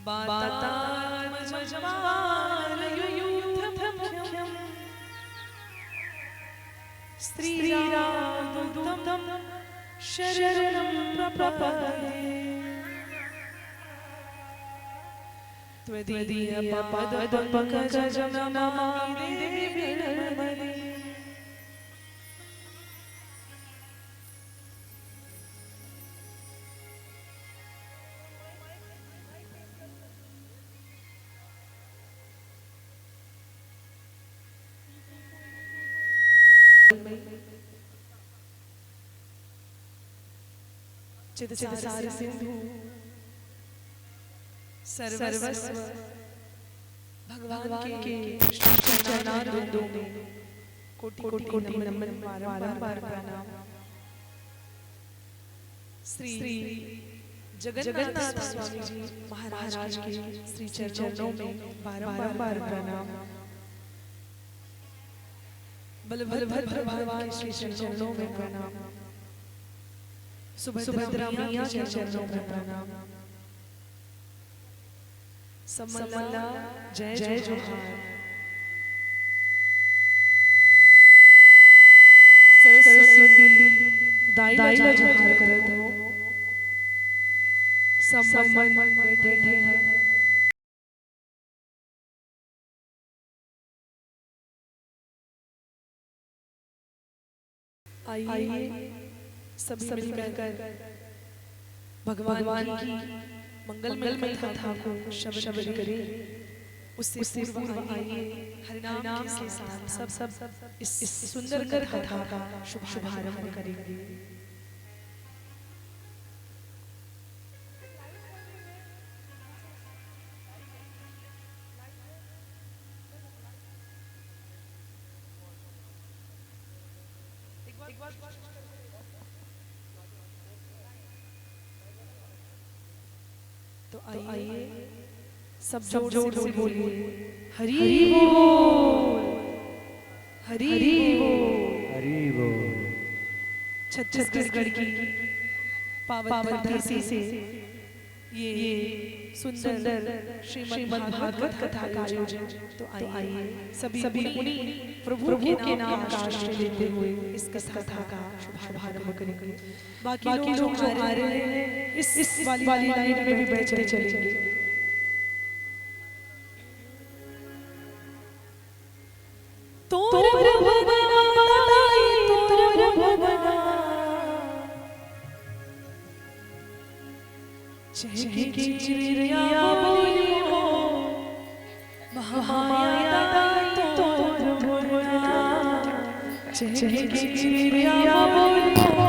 वातात्मजमानयुयुथमुख्यं श्रीरामदूतं शरणं प्रपद्ये त्वदीयपादपङ्कजं नमामि देवी नर्मदे। चिदसार सिंधु सर्वस्व भगवान के श्री चरणारविंदों में कोटि कोटि नमन बारंबार प्रणाम। श्री जगन्नाथ स्वामी जी महाराज के श्री चरणों में बारंबार प्रणाम। बलभद्र भगवान श्री चरणों में प्रणाम। सुभद्रा मैया के चरणों में प्रणाम। समल्ला जय जय जोहार। सरस्वती दाई जोहार करत हो। सब मन बैठे हैं। आइए सभी मिलकर भगवान की मंगलमय कथा को शब्द करें। उससे पूर्व आइए हरिनाम के साथ सब इस सुंदर कथा का शुभारंभ करेंगे। तो आइए सब जोर से बोलिए हरि बोल, हरि बोल, हरि बोल। छत्तीसगढ़ की पावन धरती से ये सुंदर श्रीमद् भागवत कथा का आयोजन। तो आइए सभी मुनि प्रभु के नाम का आश्रय लेते हुए इस कथा का शुभारंभ करेंगे। बाकी लोग जो आ रहे हैं इस वाली लाइन में भी बैठते चलेंगे। तोर भुवना ताई तोर भुवना चहके चिड़िया बोलियो महामाया तोर भुवना चहके चिड़िया बोलियो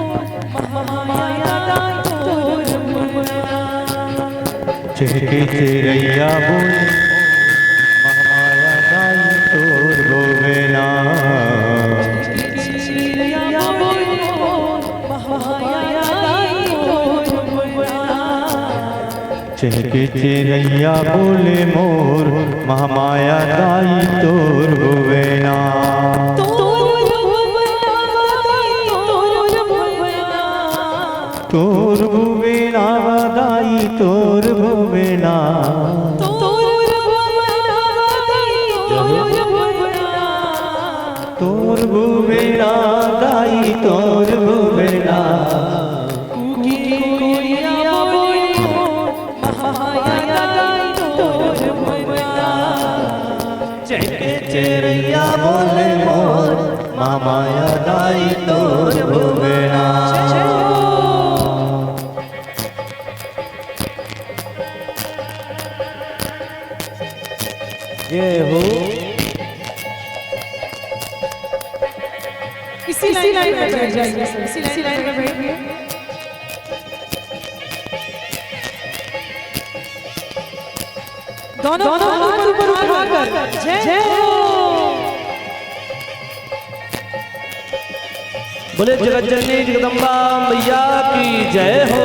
महामाया तोर भुवना चहके चिड़िया बोलियो महामाया तोर भुवना चिड़िया बोलियो महामाया तोर भुवना चहके चिड़िया बोले मोर महामाया दाई तोर भुवना तोर भुवना दाई तोर भुवना तोर भुवना दाई तोर भुवना चिड़िया बोले मोर महामाया दाई तोर भुवना। ये हो इसी लाइन में बैठ जाइए, इसी लाइन में बैठिए। दोनों हाथ ऊपर उठाकर जय हो बोले जगत जननी जगदम्बा मैया की जय हो।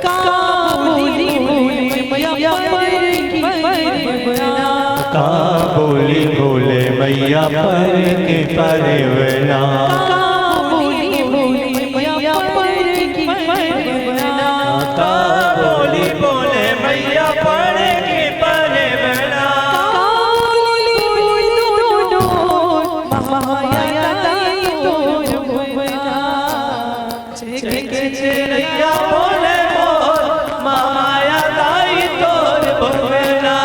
काबुली मैया की का बोली बोले मैया पर के परवना बोली बोली मैया पर की परवना का बोली बोले मैया पर के परवना बोली बोली दोनों महामाया दाई तोर भुवना के चिड़ैया बोले मोर महामाया दाई तोर भुवना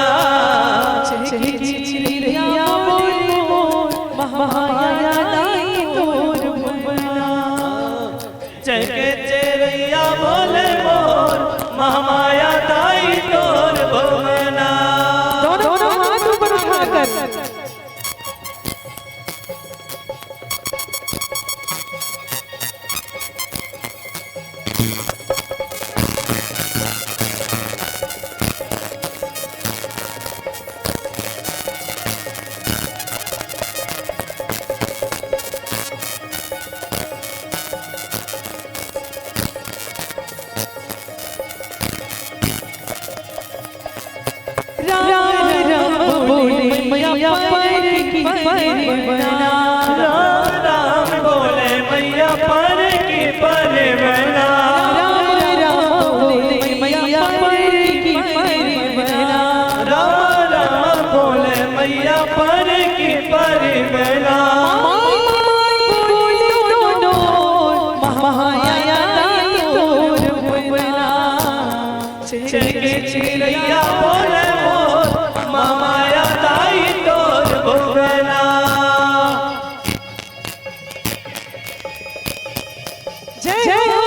चिड़िया बोले मोर महामाया दाई तोर भुवना के चिड़ैया बोले मोर महामाया दाई तोर भुवना दोनों हाथ ऊपर उठाकर बोले मैया पर की परवना राम बोले मैया पर की परवना राम बोले मैया पर की परवना राम बोले मैया पर की परवना बोले दोनों महामाया दाई तोर भुवना के चिड़ैया बोले मोर महामाया दाई तोर भुवना जय हो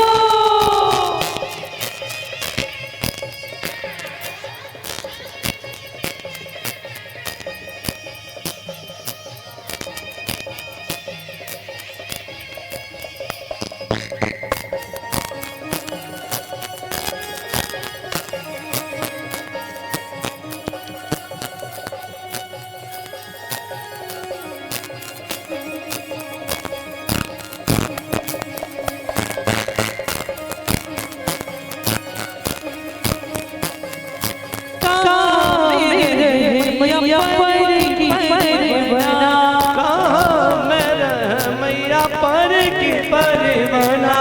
मैया पर की परवना कहाँ में रह मैया पर की परवना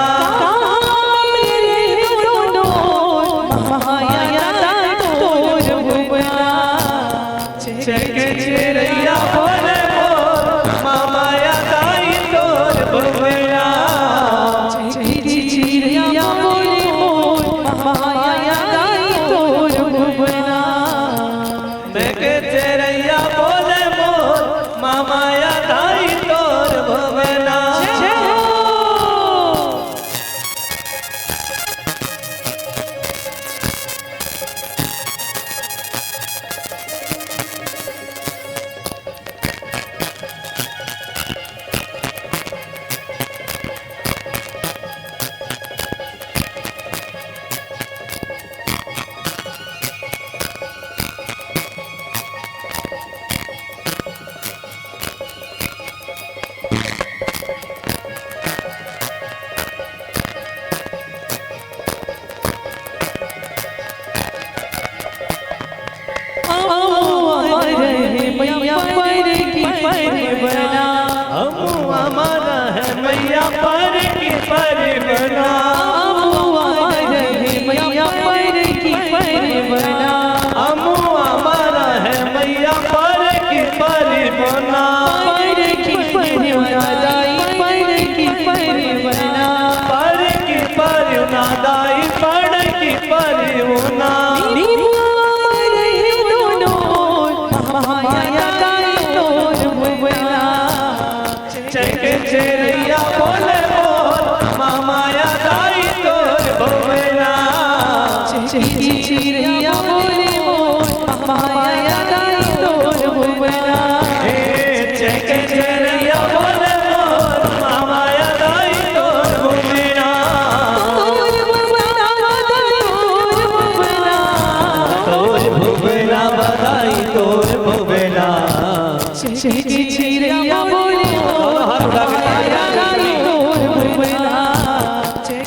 मेरे दोनों महामाया दाई तोर भुवना के चिड़ैया बोले मोर महामाया दाई तोर भुवना चिड़िया बोले मोर महामाया दाई तोर भुवना के चिड़ैया बोले मोर महामाया दाई तोर भुवना जय हो मैया पर की परवना हम हमारा है मैया पर की परवना मैया पर की परवना हम हमारा है मैया पर की परवना पर की परवना दाई पर की परवना पर की परवना दाई पर की परवना महामाया दाई तोर भुवना के चिड़ैया बोले मोर महामाया दाई तोर भुवना चिड़िया बोले मोर महामाया दाई तोर भुवना के चिड़ैया बोले मोर महामाया दाई तोर भुवना तोर भुवना तोर भुवना बधाई तोर भुवना चिड़िया बोले मोर महामाया दाई तोर भुवना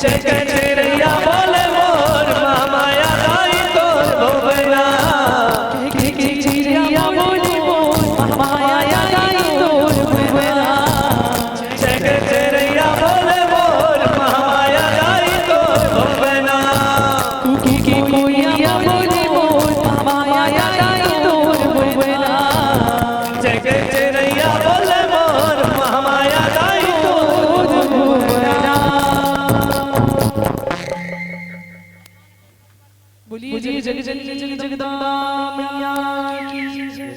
चिड़ैया बोले मोर महामाया दाई तोर भुवना चिड़िया बोले बोलिए जग जननी जगदम्बा मैया की जय।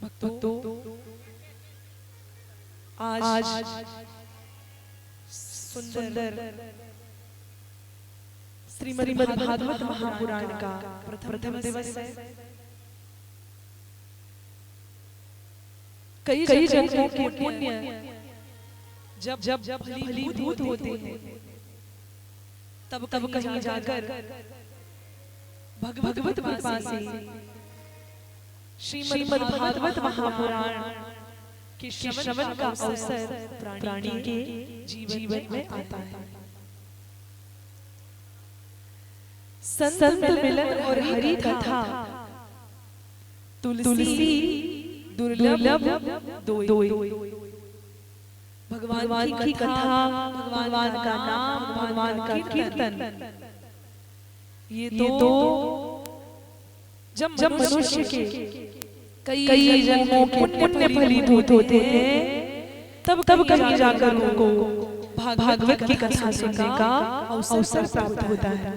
भक्तों, आज सुंदर श्रीमद् भागवत महापुराण का प्रथम दिवस है। कई जन्मों के पुण्य जब फलीभूत होते हैं तब कहीं जाकर भगवत कृपा से श्रीमद् भागवत महापुराण के श्रवण का अवसर प्राणी के जीवन में आता है। संत मिलन और हरि कथा तुलसी दुर्लभ दोई। भगवान की कथा, भगवान का नाम, भगवान का कीर्तन, ये तो जब मनुष्य के कई जन्मों के पुण्य फलीभूत होते हैं तब कभी जाकर उनको भागवत की कथा सुनने का अवसर प्राप्त होता है।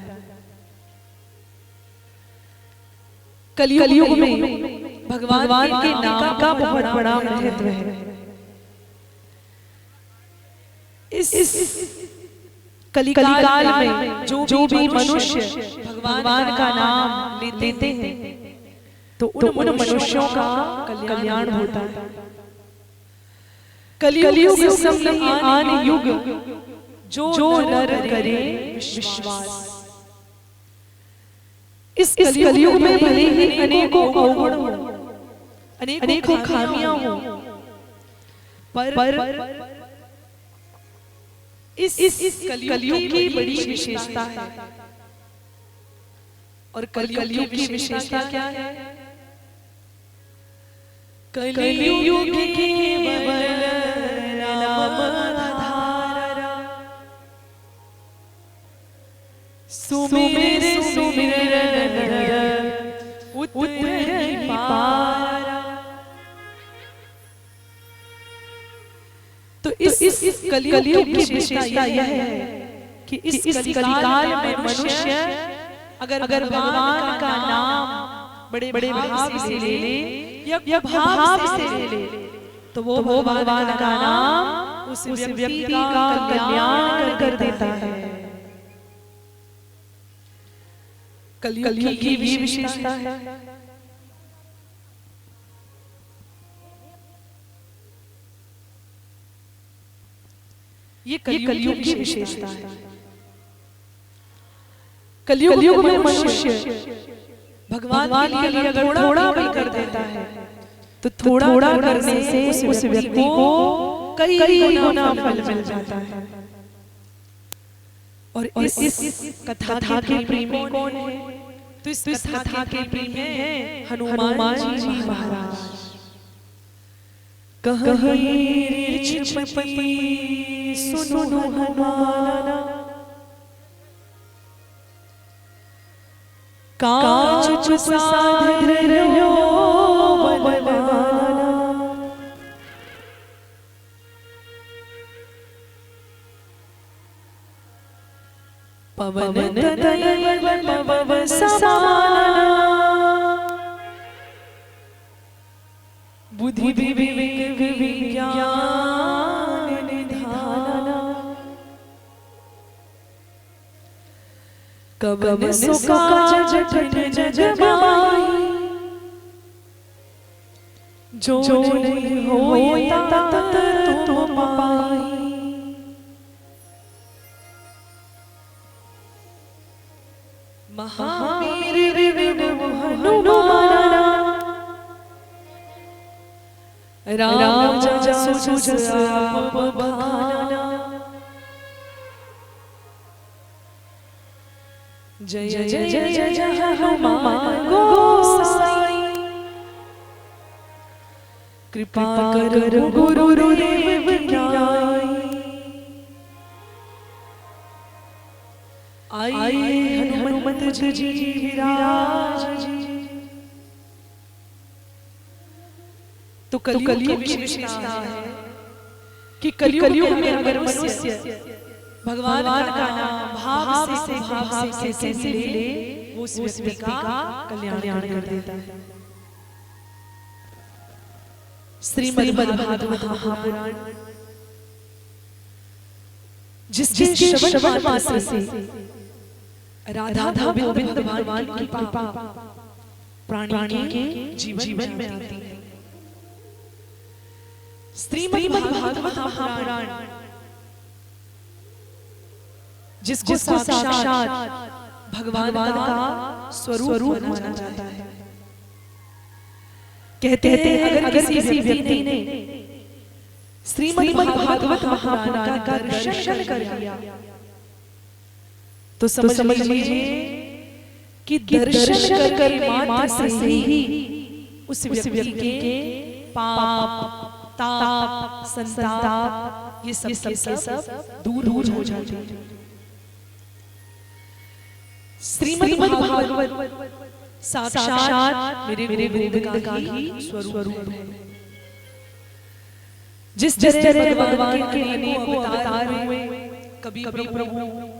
कलयुग में भगवान के नाम का बहुत बड़ा महत्व है। इस कलिकाल में जो भी मनुष्य भगवान का नाम लेते हैं तो उन मनुष्यों का कल्याण होता है। कलियुग समय आन युग जो नर करे विश्वास। इस कलियुग में भले ही अनेकों अवगुण हो, अनेकों खामियां हो, पर इस कलियुग की बड़ी विशेषता है। और कलियुग की विशेषता क्या है? कलियुग केवल नाम आधारा, सुमिर उतरहि पारा। तो इस कलियुग की विशेषता यह है कि इस कलिकाल में मनुष्य अगर भगवान का नाम बड़े भाव से ले ले या भाव से ले ले तो वो भगवान का नाम उस व्यक्ति का कल्याण कर देता है। कलियुग की भी विशेषता है। ये कलियुग की विशेषता है। कलियुग में मनुष्य भगवान के लिए अगर थोड़ा भी कर देता है तो थोड़ा करने से उस व्यक्ति को कई गुना फल मिल जाता है। और इस कथा के प्रेमी कौन है? तो इस कथा के प्रेमी हैं हनुमान जी महाराज। कहीं छिपी सुनो हनुमाना, कांच साधर्यो बलवाना। पवन तनय पवन समाना, बुद्धि विवेक विज्ञान निधाना। कवन सुकाज जठन जगमाई, जो नहीं होता तत तुम पाई। महावीर हनुमाना, राम जस आप बखाना। जय जय जय जय हनुमान गोसाई, कृपा करो गुरुदेव की आई हनुमत जी विराज जी। तो कलियुग की विशेषता है कि कलियुग में अगर मनुष्य भगवान का नाम भाव से कैसे ले वो उस व्यक्ति का कल्याण कर देता है। श्रीमद्भागवत महापुराण जिसके श्रवण मात्र से राधा गोविंद भगवान की कृपा प्राणी के जीवन में आती है। श्रीमद्भागवत महापुराण जिसको साक्षात भगवान का स्वरूप माना जाता है। कहते हैं अगर किसी व्यक्ति ने श्रीमद्भागवत महापुराण का दर्शन कर लिया तो समझ लीजिए कि दर्शन कर मात्र से ही उस व्यक्ति के पाप ताप संताप ये सब दूर हो जाते हैं। श्रीमद्भागवत साक्षात मेरे गोविंद का ही स्वरूप है। जिस तरह भगवान के अनेकों अवतार हुए, कभी प्रभु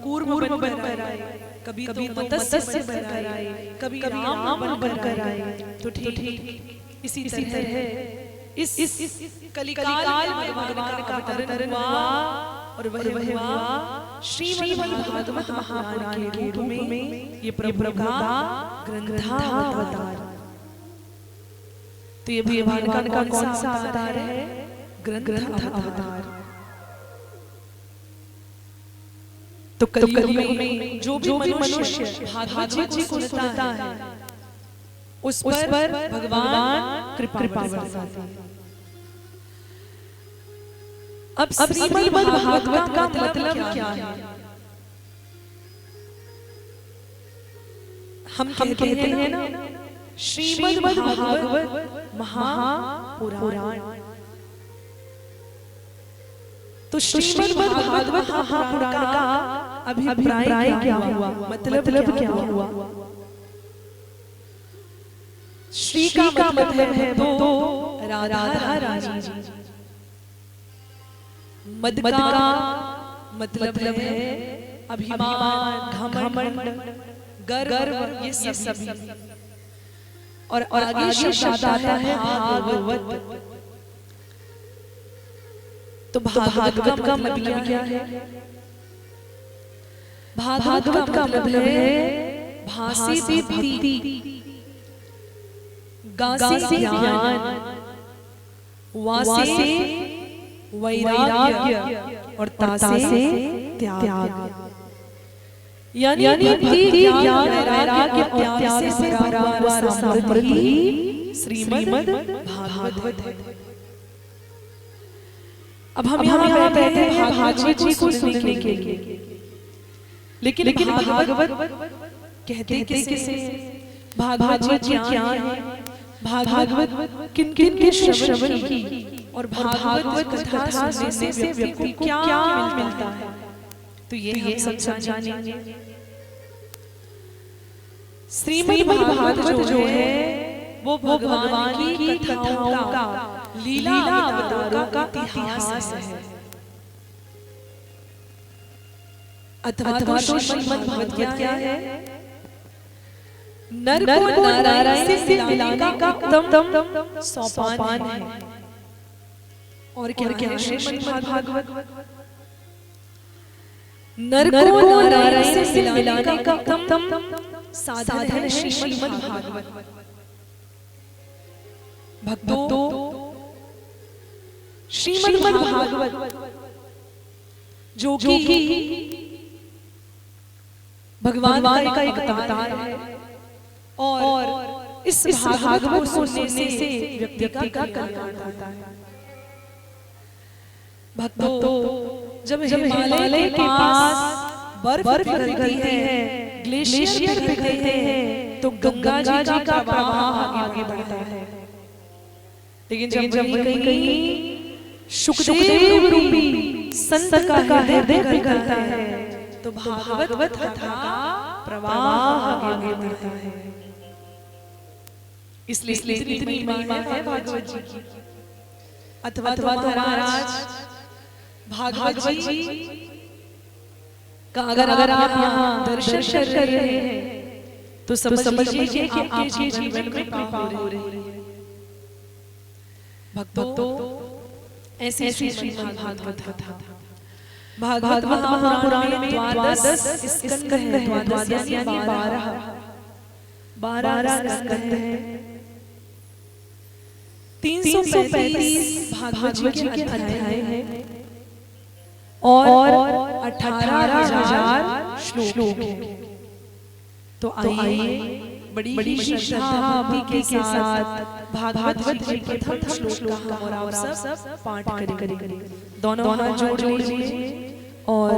कूर्म बनकर आए, कभी तो मत्स्य बनकर आए, कभी राम बनकर आए, तो ठीक इसी तरह इस कलिकाल में भगवान का अवतरण हुआ और वह हुआ श्रीमद्भागवत महापुराण के रूप में ये प्रभु का ग्रंथावतार। तो ये भगवान का कौन सा अवतार है? ग्रंथ अवतार। तो कलियुग में जो भी मनुष्य भागवत जी को सुनता है उस पर भगवान कृपा बरसाते हैं। अब श्रीमद्भागवत का मतलब क्या है? हम कहते हैं ना श्रीमद्भागवत महापुराण। तो श्रीमद्भागवत महापुराण का अभिप्राय क्या हुआ? मतलब क्या हुआ? श्री का मतलब है तो राधा रानी जी, मद का मतलब है अभिमान घमंड गर्व ये सभी, और आगे शब्द आता है भागवत। तो भागवत का मतलब क्या है? भागवत का मतलब है भासी भक्ति, गासी ज्ञान, वासे वैराग्य और तासे त्याग। यानी ज्ञान वैराग्य और त्याग से भरा हुआ समृद्धि श्रीमद्भागवत है। अब हम यहाँ बैठे हैं भागवत जी को सुनने के लिए, लेकिन भागवत कहते किसे? भागवत जी क्या है? भागवत किन के श्रवण की और भागवत कथा सुनने से व्यक्ति को क्या मिलता है? तो ये सब जानेंगे। श्रीमद्भागवत जो है वो भगवान की कथाओं का, लीला अवतारों का इतिहास है। अथवा तो श्रीमद्भागवत क्या है? नर को नारायण से मिलाने का उत्तम सोपान है। और क्या है श्रीमद्भागवत? नर को नारायण से मिलाने का उत्तम साधन है श्रीमद्भागवत। भक्तों, श्रीमद्भागवत जो कि भगवान का एक अवतार है, और इस भागवत को सुनने से व्यक्ति का कल्याण होता है। भक्तों, जब हिमालय के पास बर्फ पिघलती है, ग्लेशियर पिघलते हैं, तो गंगा जी का प्रवाह आगे बढ़ता है। लेकिन जब कहीं सुखदेव रूपी संत का हृदय पिघलता है तो भागवत कथा का प्रवाह आगे बढ़ता है। इसलिए इतनी महिमा है भागवत जी की। अथवा महाराज भागवत जी का अगर आप यहाँ दर्शन कर रहे हैं तो समझ लीजिए कि आपके जीवन में कृपा हो रही है। भक्तों ऐसे श्रीमद् भागवत कथा भागवत महापुराण में 12 स्कंद हैं, 12 यानी 12 स्कंद हैं। 335 भागवत जी के अध्याय हैं और 18,000 श्लोक हैं। तो आइए बड़ी श्रद्धा भक्ति के साथ भागवत जी के प्रथम श्लोक का हम और आप सब पाठ करेंगे। दोनों हाथ जोड़ लीजिए और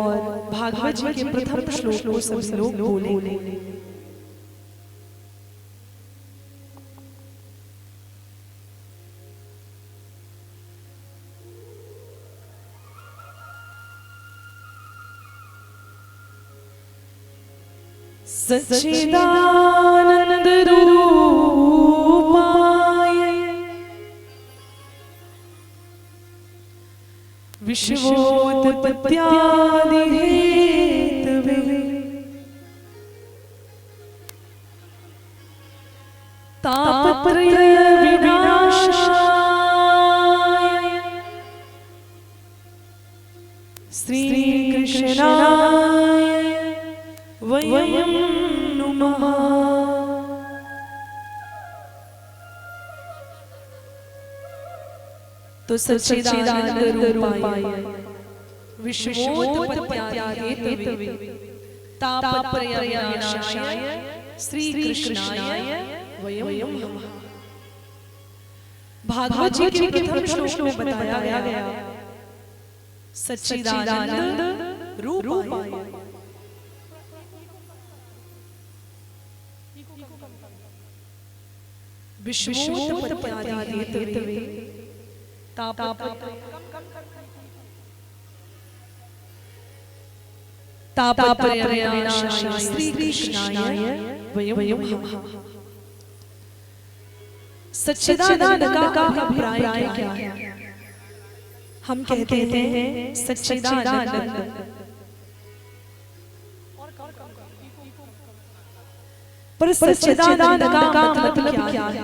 भागवत जी के प्रथम श्लोक को सब लोग बोलेंगे। सच्चिदानंद रूपाय विश्वोत्पत्त्यादि हेतवे तापत्रय विनाशाय श्री कृष्णाय वयं नमः। तो सच्चिदानंद रूपाय विश्वोत्पत्त्यादि हेतवे तापत्रयविनाशाय श्री कृष्णाय वयं नमः। भागवत जी के प्रथम श्लोक में बताया गया सच्चिदानंद रूपाय विश्वोत्पत्त्यादि हेतवे तापत्रयविनाशाय श्री कृष्णाय वयं नमः। सच्चिदानंद का अभिप्राय क्या है? हम कहते हैं सच्चिदानंद पर सच्चिदानंद का मतलब क्या है?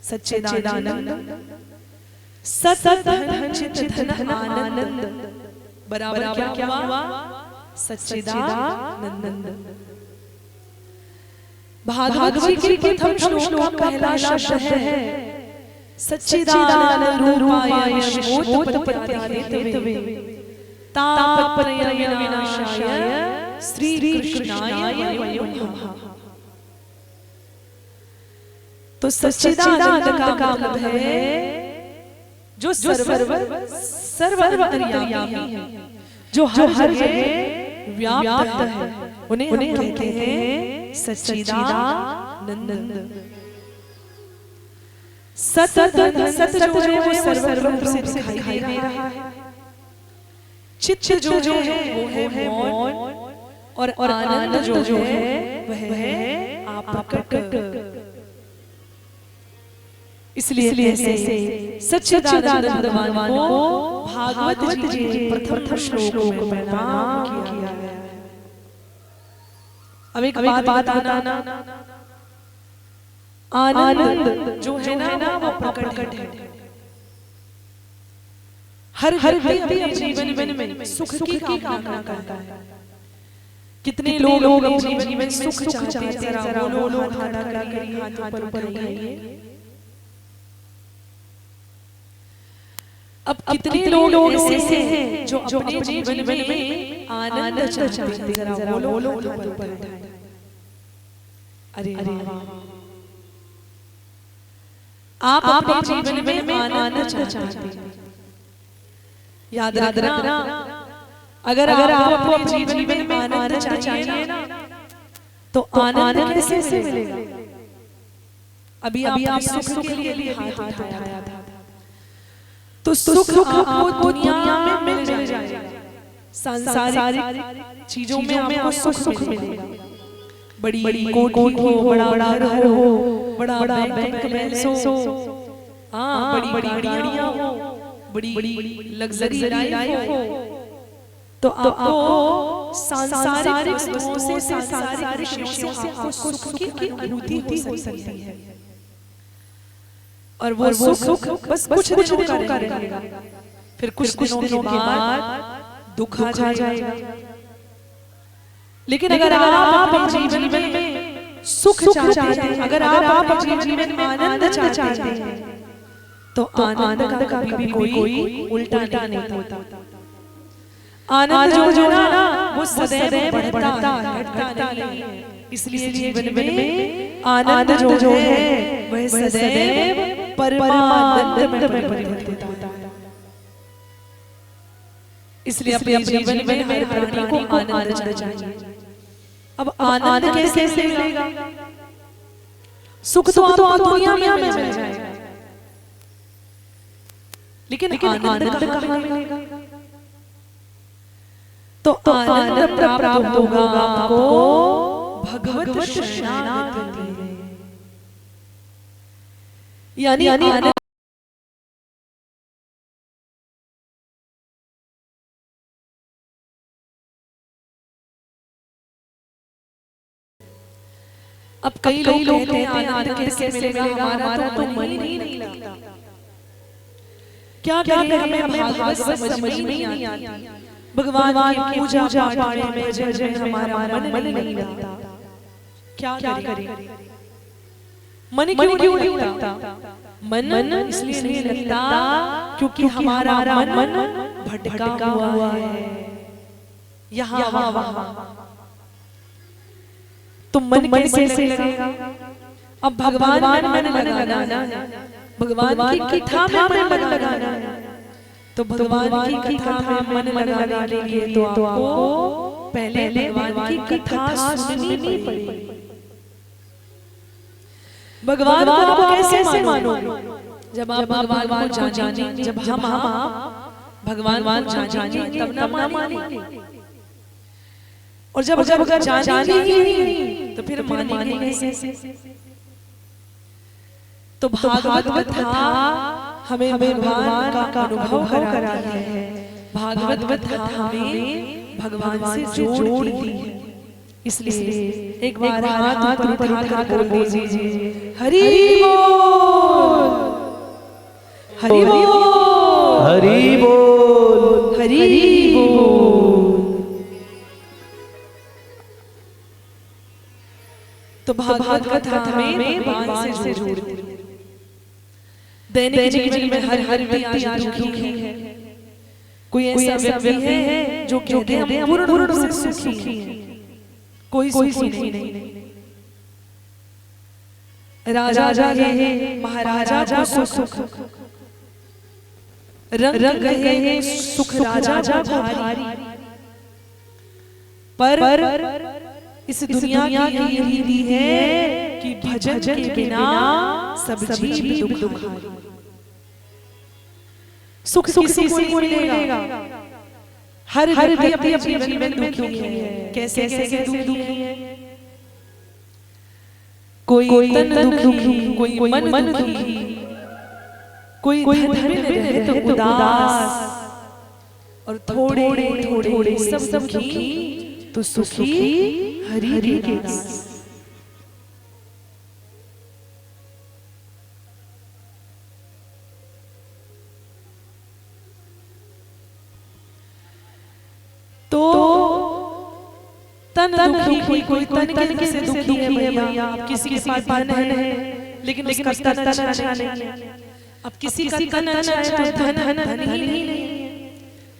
सच्चिदानंद सत धन चित धन आनंद बराबर क्या हुआ? सच्चिदानंद। भागवत जी के प्रथम श्लोक का पहला शब्द है सच्चिदानंद रूपाय विश्वोत्पत्त्यादि हेतवे तापत्रयविनाशाय श्री कृष्णाय वयं नमः। तो सच्चिदानंद का मतलब है जो सर्व अंतर्यामी है, जो हर जगह व्याप्त है, उन्हें हम कहते हैं सच्चिदानंद। सत जो है वो सर्व रूप से दिखाई दे रहा है। चित्त जो है वो है मौन और आनंद जो है वह है आप प्रकट। इसलिए सच्चिदानंद भगवान को भागवत जी के प्रथम श्लोक में प्रणाम किया गया है। अब एक बात आना, आनंद जो है ना वो प्रकट है। हर व्यक्ति अपने जीवन में सुख की कामना करता है। कितने लोग अपने जीवन में सुख चाहते हैं? जरा बोलो हाथ पर उठाइए। अब कितने लोग ऐसे हैं जो अपने जीवन में आनंद चाहते हैं? जरा बोलो हाथ पर उठाइए। अरे वाह, आप अपने जीवन में आनंद चाहते हैं। याद रखना, अगर आप अपने जीवन में आनंद चाहिए ना तो आनंद कैसे मिलेगा? अभी आप सुख के लिए हाथ उठाया था, तो सुख आपको दुनिया में मिल जाएगा। सांसारिक चीजों में आपको सुख मिलेगा। बड़ी कोठी हो, बड़ा घर हो, बड़ा बैंक बैलेंस हो, बड़ी बड़ी गाड़ियां हो, बड़ी बड़ी लग्जरी लाइफ हो, तो आपको सांसारिक वस्तुओं से, सांसारिक विषयों से आपको सुख की अनुभूति हो सकती है। और वो सुख बस कुछ दिनों का रहेगा, फिर कुछ दिनों के बाद दुख आ जाएगा। लेकिन अगर आप अपने जीवन में सुख चाहते हैं, अगर आप अपने जीवन में आनंद चाहते हैं, तो आनंद का कभी कोई उल्टा नहीं होता। आनंद जो ना वो सदैव बढ़ता नहीं है। इसलिए जीवन में आनंद जो है वह सदैव परमानंद में परिवर्तित होता है। इसलिए अपने जीवन में हर प्राणी को आनंद चाहिए। अब आनंद कैसे मिलेगा? सुख तो दुनिया में मिल जाएगा, लेकिन आनंद कहाँ मिलेगा? तो आनंद प्राप्त होगा आपको भगवत शरणागति में। यानी आनंद अब कई लोग कहते हैं आनंद कैसे मिलेगा, हमारा तो मन ही नहीं लगता। क्या करें, हमें भागवत समझ में नहीं आती। भगवान की पूजा पाठ में जब हमारा मन नहीं लगता, क्या करें? मन क्यों नहीं लगता? मन इसलिए नहीं लगता क्योंकि हमारा मन भटका हुआ है यहाँ वहाँ। तो मन कैसे लगेगा? अब भगवान मन लगाना है, भगवान की कथा में मन लगाना है। तो भगवान की कथा में मन लगाने के लिए तो आपको पहले भगवान की कथा सुननी पड़ेगी। भगवान को आप कैसे मानो? जब आप भगवान को जानेंगे, जब हम भगवान को जानेंगे तब ना मानेंगे। और जब जानेंगे नहीं तो फिर मानेंगे कैसे? तो भागवत कथा हमें भगवान का अनुभव कराती है। भागवत कथा हमें भगवान से जोड़ती है। इसलिए एक बार हाथ उठा कर बोल दीजिए, हरि बोल, हरि बोल, हरि बोल, हरि बोल। तो भागवत कथा हमें भगवान से जोड़ती है। दैनिक जीवन में हर व्यक्ति आज दुखी है। कोई ऐसा व्यक्ति है जो कहते हैं पूर्ण रूप से सुखी है, कोई सुखी नहीं। राजा है, महाराजा को सुख, रंग गए हैं सुख राजा को भारी। पर इस दुनिया की रीति है कि भजन के बिना सब जीव दुखी। सुख किसी को नहीं मिलेगा। हर व्यक्ति अपने जीवन में दुखी है। कैसे दुखी है? कोई तन दुखी, कोई मन दुखी, कोई धन में रहे तो उदास, और थोड़े सब दुखी तो सुखी हरि के दास। तो तन दुखी, कोई तन किसे दुखी है भैया? आप किसी के पास धन है लेकिन उसका तन अच्छा नहीं है। अब किसी का तन अच्छा है तो धन ही नहीं है।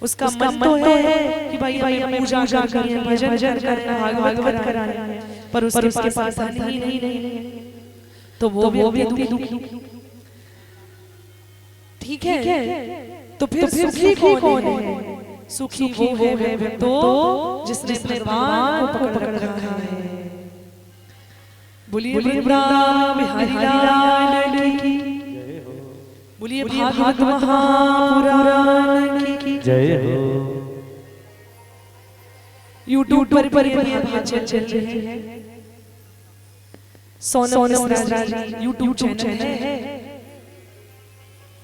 उसका मन तो है कि भाई हमें पूजा करनी है, भजन करना है, भागवत कराना है, पर उसके पास धन ही नहीं है। तो वो भी दुखी। ठीक है, तो फिर सुखी कौन है? सुखी वो है तो जिसने भगवान को पकड़ रखा है। बोलिए ब्रह्म बिहारी लाल की, बोलिए भागवत महापुराण की जय हो। यूट्यूब पर भागवत चल रहे हैं। सोनम मिश्रा जी यूट्यूब चैनल है,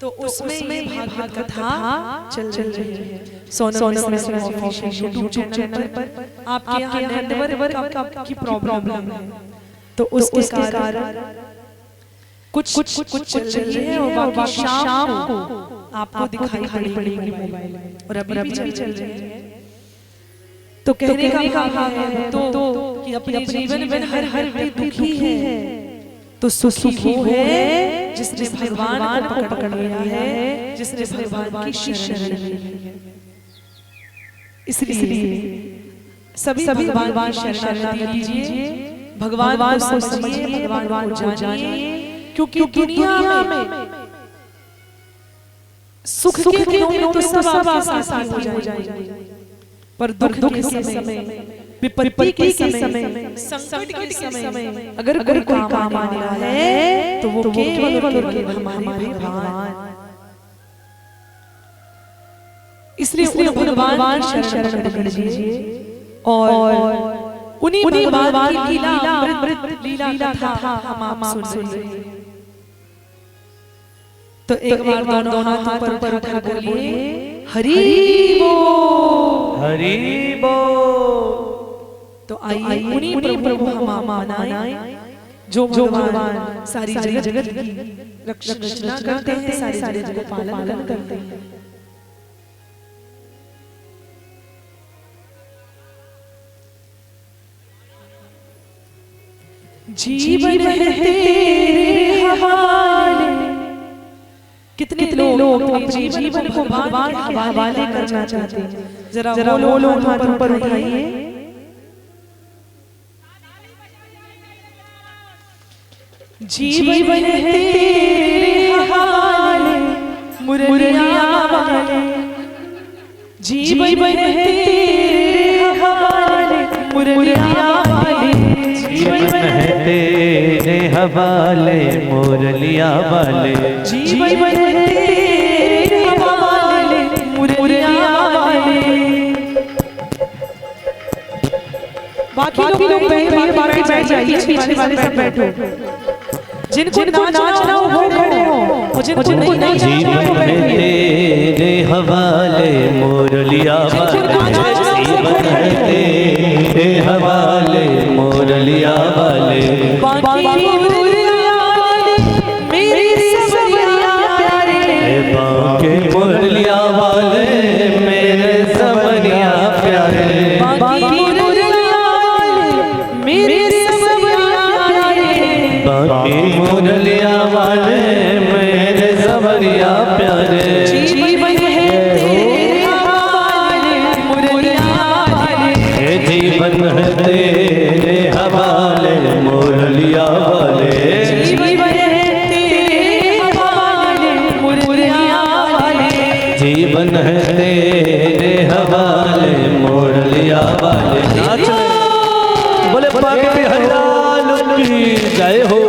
तो उसमें भागवत कथा चल रही है। सोनम ऑफिशियल यूट्यूब चैनल पर आपके यहाँ नेटवर्क की प्रॉब्लम है, तो उसके कारण कुछ चल रही है और बाकी शाम को आपको दिखाई पड़ेगी मोबाइल में, और अभी भी चल रही है। तो कहने का भाव है तो कि अपने जीवन में हर व्यक्ति दुखी है, तो सुखी वो है जिसने भगवान को पकड़ लिया है, जिसने भगवान की शरण ली है। इसलिए सभी भगवान शरण लीजिए, भगवान को समझिए, भगवान को जानिए, क्योंकि दुनिया में सुख के दिनों तो सब आसान हो जाएंगे, पर दुख के समय, विपत्ति के समय, संकट के समय अगर कोई काम आने वाला है तो वो केवल हमारे भगवान। इसलिए भगवान शरण लीजिए और उन्हीं भगवान की लीला कथा हम सुन रहे हैं। तो एक बार दोनों हाथों पर उठाकर बोलिए हरि बोल, हरि बोल। तो आइए उन्हीं प्रभु हम मनाएं जो भगवान सारी जगत की रचना करते हैं, सारे जगत को पालन करते हैं। जीवन है तेरे हवाले। कितने लोग अपने जीवन को भगवान के हवाले करना चाहते हैं, जरा वो लोग हाथ पर उठाइए। जीवन है तेरे हवाले मुरलिया वाले, जीवन है तेरे हवाले मुरलिया वाले, जीवन है तेरे हवाले मुरलिया वाले, जीवन है तेरे हवाले मुरलिया वाले। बाकी लोग बाकी बैठ जाइए, पीछे वाले सब बैठो। जिनको नाचना हो वो खड़े हो, जिनको नहीं नाचना हो वो जीवन है तेरे हवाले मुरलिया वाले, जीवन है तेरे हवाले मुरलिया वाले, बाकी मुरलिया वाले मेरे सबरिया प्यारे, बाके मुरलिया वाले मेरे सबरिया प्यारे, बाकी मुरलिया वाले मेरे सबरिया प्यारे, बाकी मुरलिया वाले मेरे सबरिया प्यारे। जीवन है तेरे हवाले मुरलिया वाले, जीवन है तेरे हवाले मुरलिया वाले, जीवन है तेरे हवाले मुरलिया वाले, जीवन है तेरे हवाले मुरलिया वाले। नाच बोले पाके बिहारी लाल की जय हो।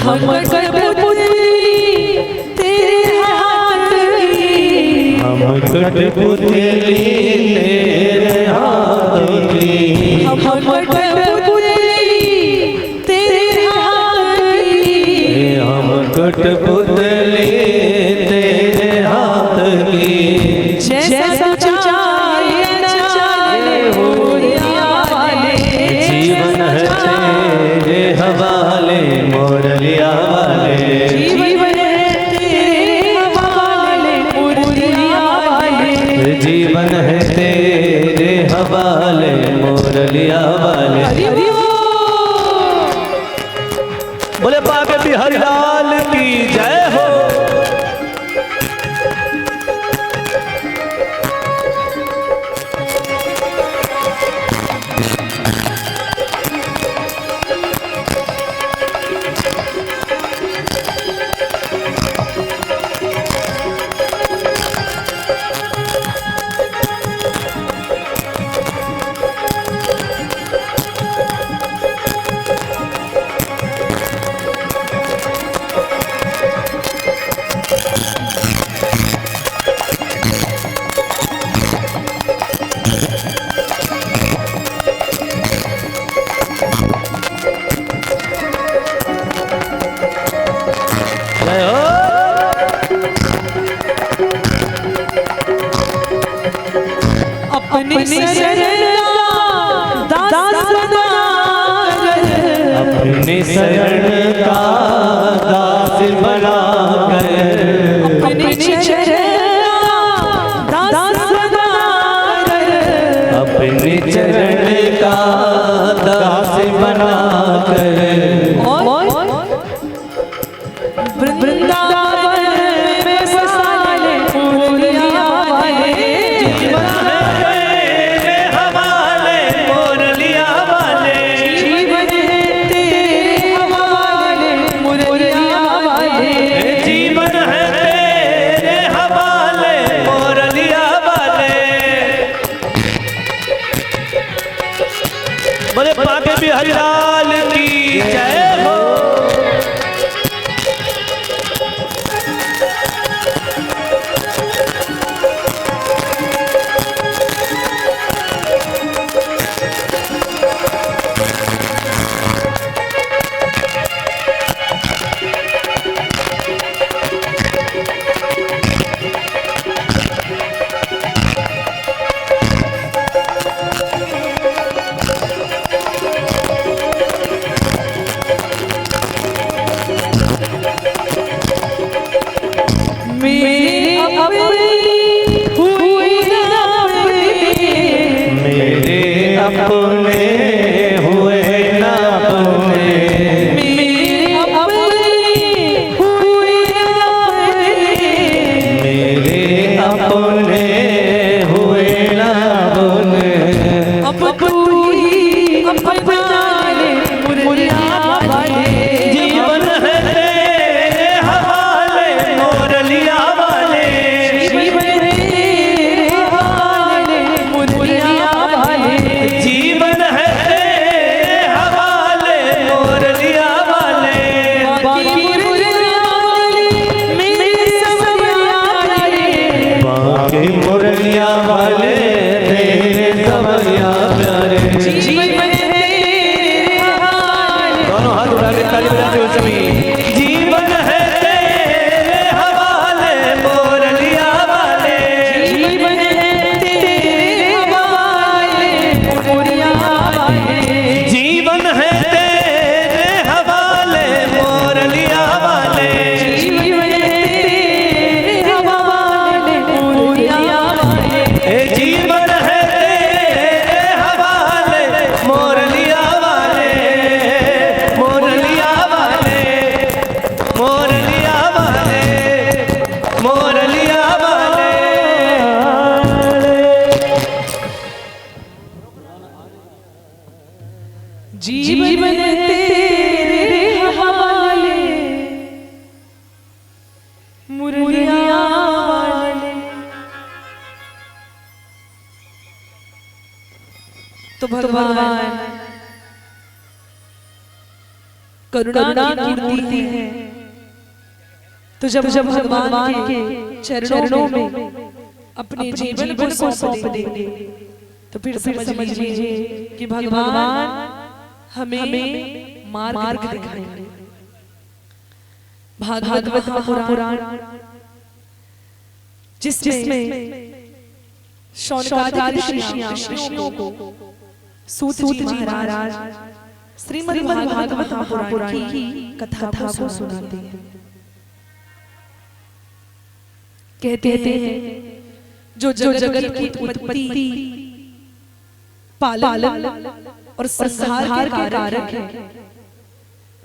हम कठपुतली तेरे हाथ की, हम कठपुतली तेरे हाथ की, हम कठपुतली तेरे हाथ की, हम कठपुतली तेरे हाथ की, जैसा चाहे चाले मुरलिया वाले, जीवन है तेरे हवाले मुरलिया वाले, जीवन है तेरे हवाले मुरलिया वाले, जीवन है तेरे हवाले मुरलिया वाले। हरि बोल। बोले पाके बिहारी लाल की जय हो। अपने शरण का दास बना कर, अपने चरण का दास बना कर, अपने चरण का दास बना कर, वृंदावन में बसाले मुरलिया वाले, जीवन है तेरे हवाले मुरलिया वाले, जीवन है तेरे हवाले मुरलिया वाले, जीवन है तेरे हवाले मुरलिया वाले। बोले बाके बिहारी लाल की जय हो। अपने हुए ना अपने, मेरे अपने हुए ना अपने, अब तू ही अपना ले मुरलिया वाले, जीवन है तेरे हवाले मुरलिया वाले, जीवन है तेरे हवाले मुरलिया वाले, जीवन है तेरे हवाले मुरलिया वाले, बाकी मुरलिया वाले मेरे सवरिया वाले, बाकी मुरलिया वाले तेरे सवरिया प्यारे, जीवन है तेरे हवाले, दोनों हाथ उठा के ताली बजाते हुए सभी, जीवन है तेरे हवाले मुरलिया वाले, जीवन है तेरे हवाले मुरलिया वाले, जीवन है तेरे हवाले मुरलिया वाले, जीवन है तेरे हवाले मुरलिया वाले, जीवन है तेरे हवाले मुरलिया वाले, मुरलिया वाले, मुरलिया वाले, मुरलिया वाले। जीवन तेरे हवाले मुरलिया वाले। तो भगवान करुणा की मूर्ति है, तो जब भगवान के चरणों में अपने जीवन को सौंप देंगे तो फिर समझ लीजिए कि भगवान हमें मार्ग दिखाएंगे। भागवत महापुराण जिसमें शौनकादिक ऋषियों को सूत जी महाराज श्रीमद् भागवत महापुराण की कथा को सुनाते हैं। कहते हैं जो जगत की उत्पत्ति, पालन और संहार के कारक है,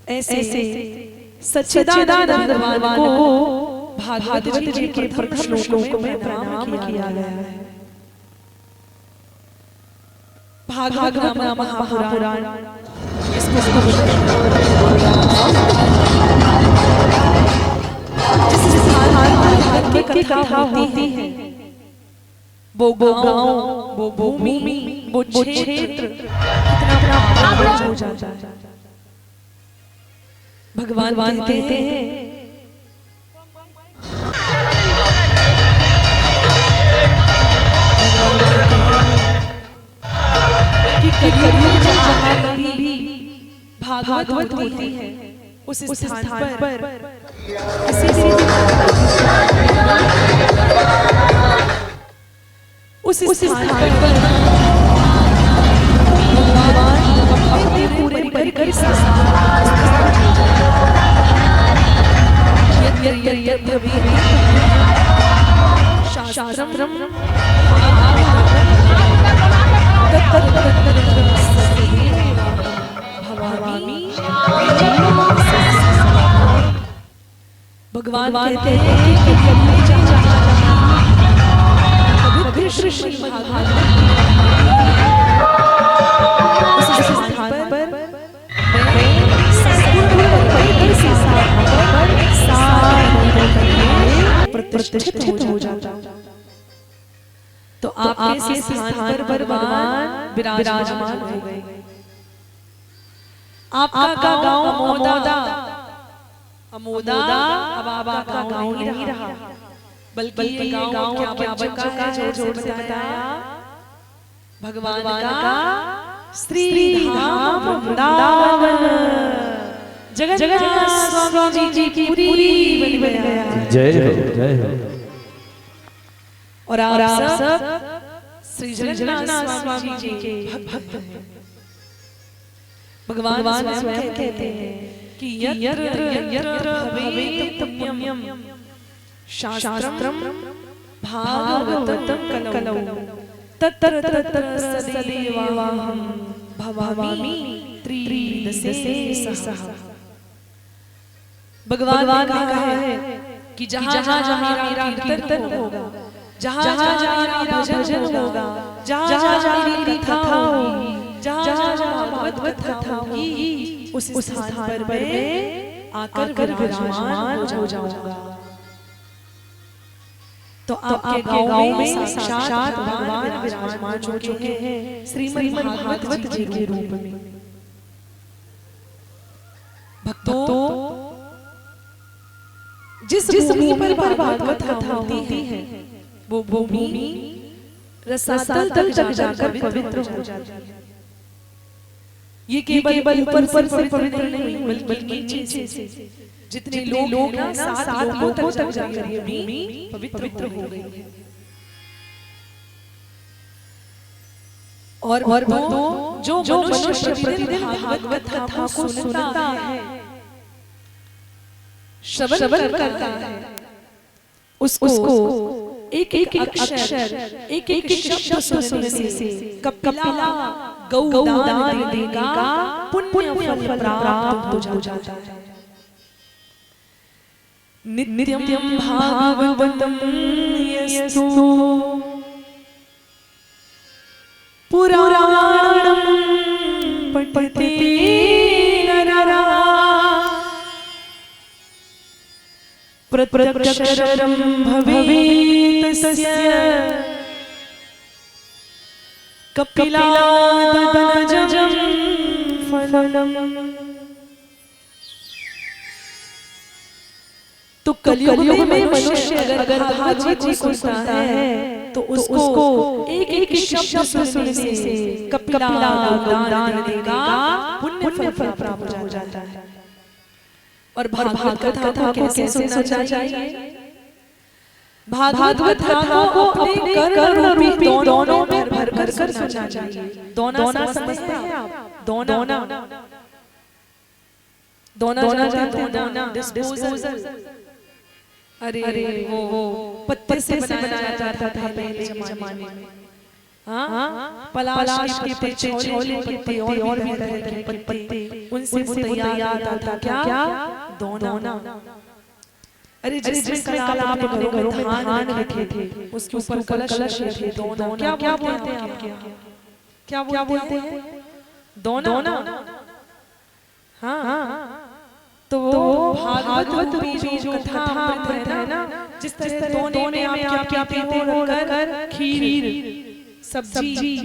ऐसे सच्चिदानंद भगवान को भागवत जी के प्रथम श्लोक में प्रणाम किया गया है। भागवत महापुराण इसको जिस स्थान की कथा होती है वो गांव, वो भूमि, वो क्षेत्र कितना हो जाता है। भगवान कहते हैं कि कभी भी भागवत होती है उस स्थान पर किसी उस स्थान पर भगवान अपने पूरे परिकर से शास्त्रम भवामी भगवान कहते हैं कि पवित्र श्री भागवत उस स्थान पर मैं प्रतिष्ठित हो जाता हूँ। तो आपके इस स्थान पर भगवान विराजमान हो गए। आपका गांव अमोदा अब आपका गांव नहीं रहा, बल्कि ये गांव क्या बन चुका है, जोर से बताया, भगवान का श्री धाम वृंदावन जगन्नाथ स्वामी जी की पूरी बन गया। जय हो जय हो। और आप सब श्री जगन्नाथ स्वामी जी के भक्त हैं। भगवान स्वयं कहते हैं कि यत्र भवेत् पुण्यम शास्त्रम भागवतम कलौ तत्र सदैवाहं भवामि त्रिदशे सह। भगवान ने कहा है कि जहाँ मेरा कीर्तन होगा, जहाँ मेरा भजन होगा, जहाँ मेरी कथा होगी, जहाँ भागवत कथा होगी, उस स्थान पर मैं आकर विराजमान हो जाऊंगा। तो आपके गांव में साक्षात भगवान विराजमान हो चुके हैं श्रीमद् भागवत जी के रूप में। भक्तों, जिस भूमि पर भागवत कथा होती है वो भूमि रसातल तक जाकर पवित्र हो जाती है। ये केवल ऊपर से पवित्र नहीं, बल्कि नीचे से जितने लोग ना सात लोगों तक जाकर ये भूमि पवित्र हो गई है। और जो मनुष्य प्रतिदिन भागवत कथा को सुनता है, श्रवण करता है, उसको एक अक्षर एक शब्द सुनने से कपिला गौदान देने का पुण्य फल प्राप्त हो जाता है। नित्यं भागवतं यस्तु पुराणं पठति नरः प्रत्यक्षरं भवेत् तस्य कपिलादनजं फलम्। तो कलयुग में मनुष्य अगर भागवत जी को सुनता है तो उसको एक शब्द सुनने से कपिला गौदान देने का पुण्य फल प्राप्त हो जाता है। और भागवत कथा को कैसे सुनना चाहिए? भागवत कथा को अपने कर्ण रूपी दोनों में भर कर सुनना चाहिए। दोना समझते हैं आप? दोना जानते हैं? दोना डिस्पोजल। अरे वो पत्ते से बनाया जाता था पहले जमाने में। हाँ, पलाश के पत्ते, छोले पत्ते और भी तरह के पत्ते, उनसे तैयार आता था क्या? दोना। अरे जिसमें कल आप घरों में धान रखे थे, उसके ऊपर कलश रखे थे। दोना क्या बोलते हैं आप? क्या बोलते हैं? दोना। हाँ, तो भागवत रूपी जो कथा है ना, जिस तरह दोने में आप क्या पीते हो, कर खीर, सब्जी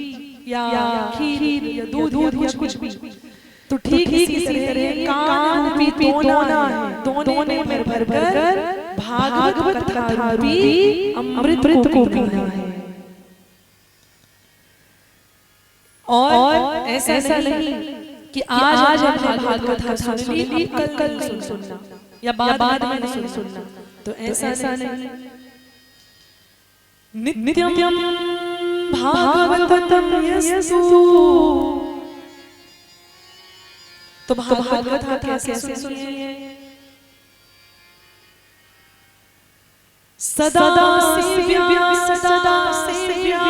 या खीर या दूध कुछ भी, तो ठीक इसी तरह कान भी दोना है। दोने में भर भागवत कथा रूपी अमृत को पीना है। और ऐसा नहीं कि आज हमने भागवत कथा सुन ली, कल सुनना या बाद में सुनना, तो ऐसा नहीं। नित्यम भागवतम यस्तु। तो भागवत कथा कैसे सुनिए? सदा सेव्या सदा सेव्या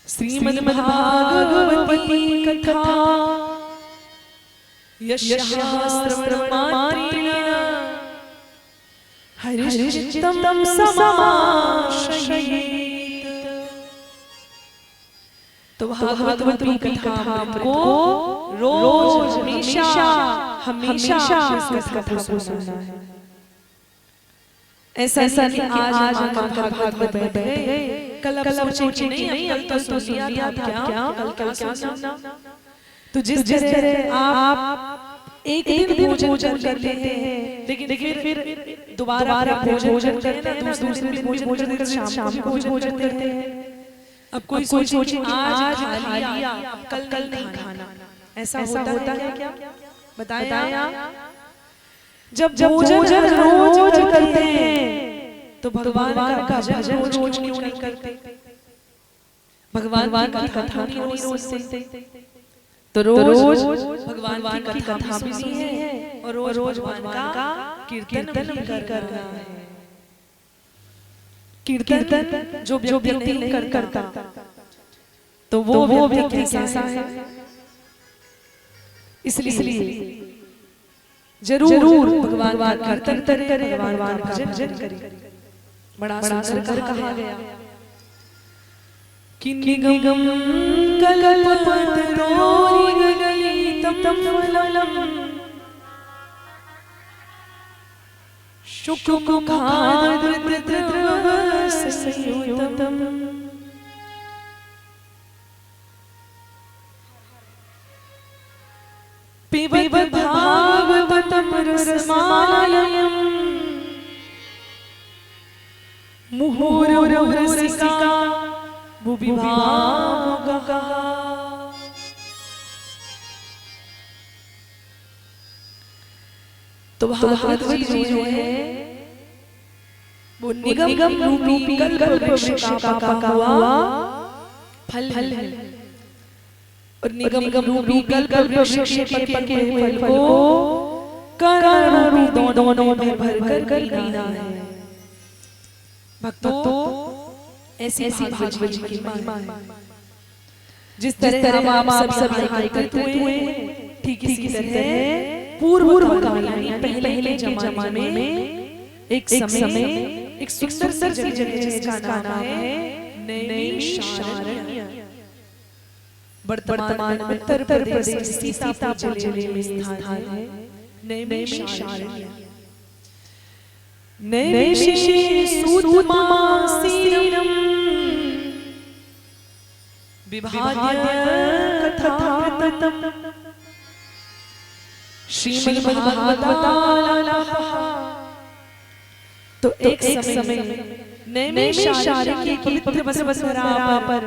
श्रीमद्भागवती कथा यस्याः श्रवणमात्रेण हरिश्चित्तं समाश्रयेत्। तो भागवती कथा को रोज हमेशा इस कथा को सुनना है। ऐसा नहीं आज भागवत बैठ गए, कल सोचे नहीं अब तो सुन लिया था क्या सुनना। तो जिस तरह आप एक दिन भोजन कर लेते हैं, लेकिन फिर दोबारा भोजन करते हैं, दूसरे दिन भोजन करते हैं, शाम को भोजन करते हैं। अब कोई सोचे आज खा लिया कल नहीं खाना, ऐसा होता है क्या? बताया। जब भोजन रोज करते हैं तो भगवान का भजन रोज क्यों नहीं करते? भगवान की कथा क्यों नहीं रोज सुनते? तो रोज भगवान की कथा भी सुनी है और रोज भगवान का कीर्तन भी कर रहा है। कीर्तन जो व्यक्ति नहीं करता तो वो व्यक्ति कैसा है? इसलिए जरूर भगवान का कीर्तन करें, भगवान का भजन करें। बड़ा सुंदर कहा गया कि निगम कल्पतरोर्गलितं फलम् शुक्मुखाद्रवसंयुतम् पिबत भागवतं रसमालयम् मुहुर्मुहुरसिका भुविभावुकः। तो भागवत जी जो है वो निगम रूपी कल्प वृक्ष का पका हुआ फल है। और निगम रूपी कल्प वृक्ष के पके हुए फल को करोड़ों रूपी दोनों में भर कर पीना है। भक्तों ऐसी भागवत जी की महिमा है। जिस तरह हम आप सब यहाँ एकत्रित हुए, ठीक इसी तरह पूर्व काल में पहले जमाने में एक समय एक सुंदर सी जगह जिसका नाम है नैमिषारण्य, वर्तमान में उत्तर प्रदेश सीतापुर जिले में स्थित है नैमिषारण्य। नैमिषे सूतमासीरम् विभाद्य कथामृतम् श्रीमद्भागवतालः। तो एक समय नैमिषारण्य की पवित्र वसुंधरा पर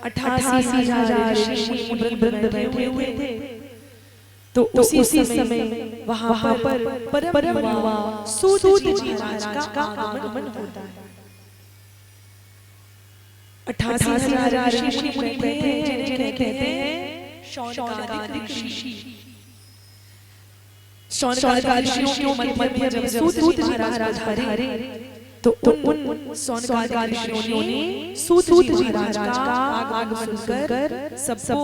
88,000 ऋषि मुनि वृंद बैठे हुए थे। तो उसी समय वहां पर परम युवा सूत जी महाराज का आगमन होता है। 88,000 ऋषि मुनि बैठे हैं जिन्हें कहते हैं शौनकादिक ऋषि। शौनकादिक ऋषियों के मध्य जब सूत जी महाराज पधारे तो उन शौनकादिक ऋषियों ने सूत जी महाराज का आगमन सुनकर सबको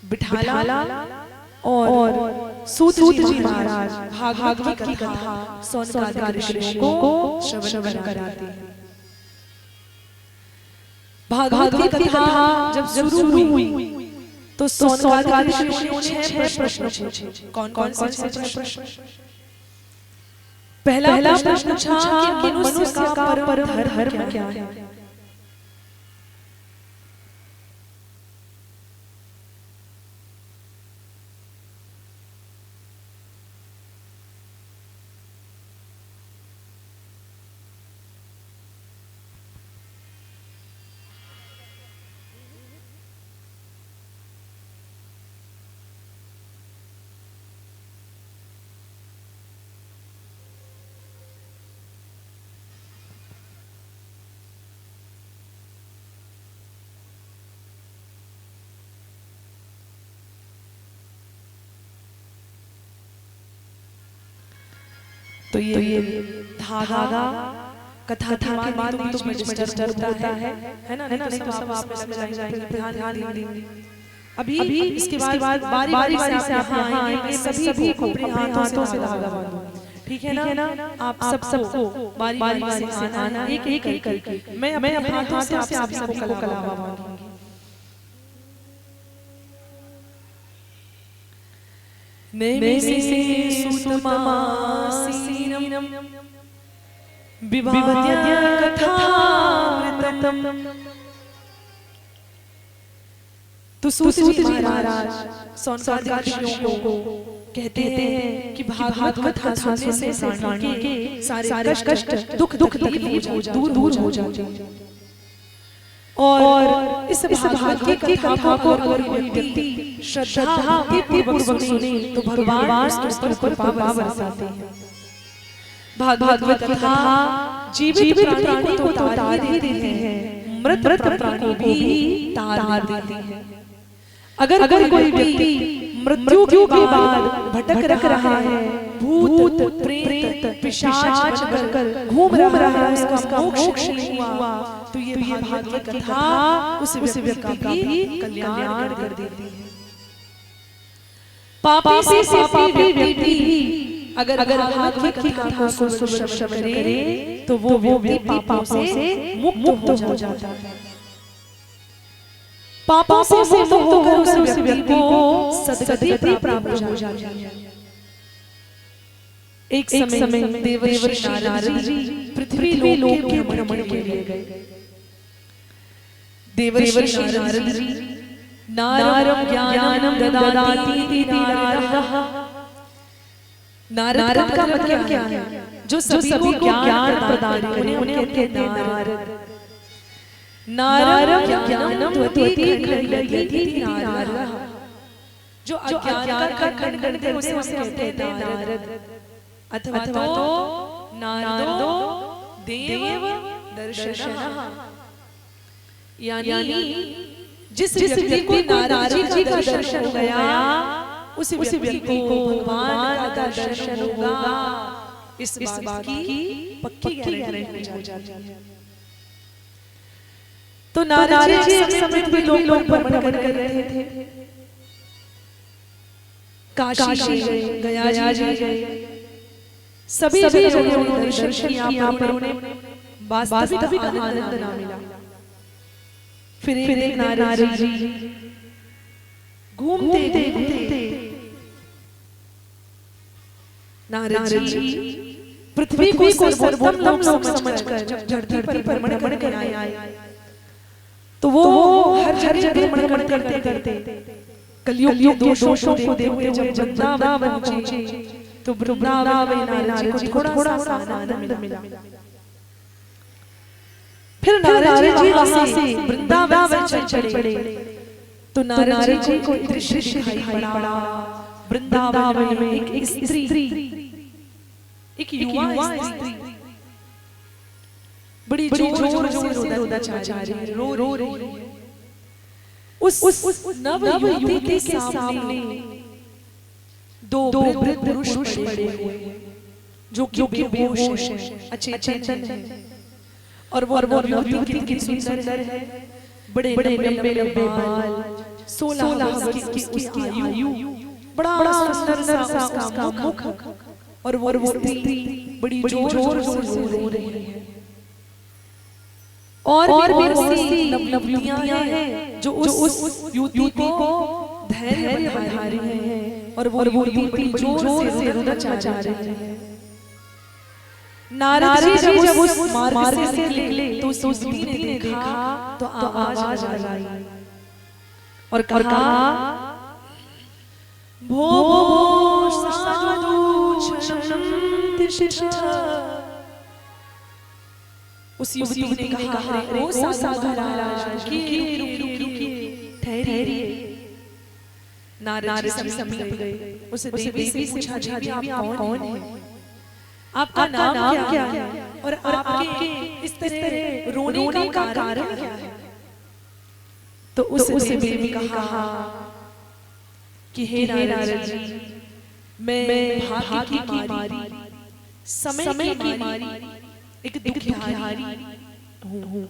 बिठाला और सूत जी महाराज भागवत की कथा शौनकादिक ऋषियों को श्रवण कराते हैं। भागवत की कथा जब शुरू हुई तो शौनकादिक ऋषियों ने 6 प्रश्न पूछे। कौन से प्रश्न? पहला प्रश्न पूछा कि मनुष्य का परम धर्म क्या है? तो ये धागा कथा के बाद बीच में डिस्टर्ब होता है ना, नहीं तो सब आप इसमें लग जाएंगे, ध्यान देंगे। अभी इसके बाद बारी से आप यहाँ आएंगे, सभी को अपने हाथों से धागा बांधो, ठीक है ना? आप सबको बारी से आना, एक करके। मैं अपने हाथों से आप सभी को कलावा बांधूंगी। नेमिसे सुतमासीनम विवाद्य कथामृतम। तो सूत जी महाराज सौनकादिक ऋषियों को कहते हैं कि भागवत कथा सुनने से प्राणी के सारे कष्ट दुख तकलीफ दूर हो जाते हैं। और इस भागवत की कथा को अगर कोई व्यक्ति श्रद्धा पूर्वक सुने तो भगवान उस पर कृपा बरसाते हैं। भागवत कथा जीवित प्राणी को तार ही देती है, मृत प्राणी को भी तार देती है। अगर कोई व्यक्ति मृत्यु के बाद भटक रहा है, भूत प्रेत पिशाच बनकर घूम रहा है, उसका मोक्ष नहीं हुआ, तो ये भागवत कथा उस व्यक्ति का भी कल्याण कर देती है। पापी से पापी व्यक्ति अगर भागवत कथा को सुन करे तो वो व्यक्ति पापों से मुक्त हो जाता है। पापों से मुक्त होकर उस व्यक्ति को सद्गति प्राप्त हो जाती है। एक समय देवर्षि नारद जी पृथ्वी लोक के भ्रमण के लिए गए। देवर्षि नारद जी नारम ज्ञानम ददाति नारदः। नारद का मतलब क्या है? जो सभी को ज्ञान प्रदान करे उन्हें कहते हैं नारद। नारम ज्ञानम द्वति खंडयति नारदः। जो अज्ञान का खंडन करे उसे कहते हैं नारद। अथवा तो नारदो देव दर्शनः। यानी जिस व्यक्ति को नारद जी का दर्शन हो गया उस व्यक्ति को भगवान का दर्शन होगा, इस बात की पक्की गारंटी हो जाती है। तो नारद जी एक समय भी लोग भ्रमण कर रहे थे। काशी गए, गया जी गए, सभी जगह उन्होंने दर्शन किया पर उन्हें वास्तविक आनंद ना मिला। फिर एक नारद जी घूमते नारद जी पृथ्वी को सर्वोत्तम लोक समझकर जब धरती पर भ्रमण कर आए तो वो हर जगह भ्रमण करते कलयुग के दोषों को देखते जब वृंदावन पहुंचे तो वृंदावन नारद जी को थोड़ा सा आनंद मिला। फिर नारद जी वहां से वृंदावन चले तो नारद जी को दृश्य दिखाई पड़ा। वृंदावन में एक स्त्री, एक युवा स्त्री बड़ी जोर से रोना चाह रही है, रो रही है। उस नव युवती के सामने दो वृद्ध पुरुष पड़े हुए हैं जो कि बेहोश हैं, अचेतन हैं। और वो युवती कितनी सुंदर है, बड़े लंबे बाल, 16 वर्ष की उसकी आयु, बड़ा सुंदर सा उसका मुख, और वो स्त्री बड़ी जोर से रो रही है। और भी नवयुवतियां हैं जो उस युवती को धैर्य बढ़ा रही हैं और वो युवती जोर से रोना चाह रही है। नारद जी जब उस मार्ग से निकले तो उस युवती ने देखा तो आवाज आई और कहा, भो साधु क्षणम तिष्ठ। उस युवती ने कहा, ओ साधु महाराज रुकिए, ठहरिए। नारद जी समीप गए, उस देवी से पूछा, देवी आप कौन हैं? आपका नाम क्या है और आपके इस तरह रोने का कारण क्या है? तो उस देवी ने कहा कि हे नारद जी, मैं भाग्य की मारी समय की मारी एक दुखियारी हूँ।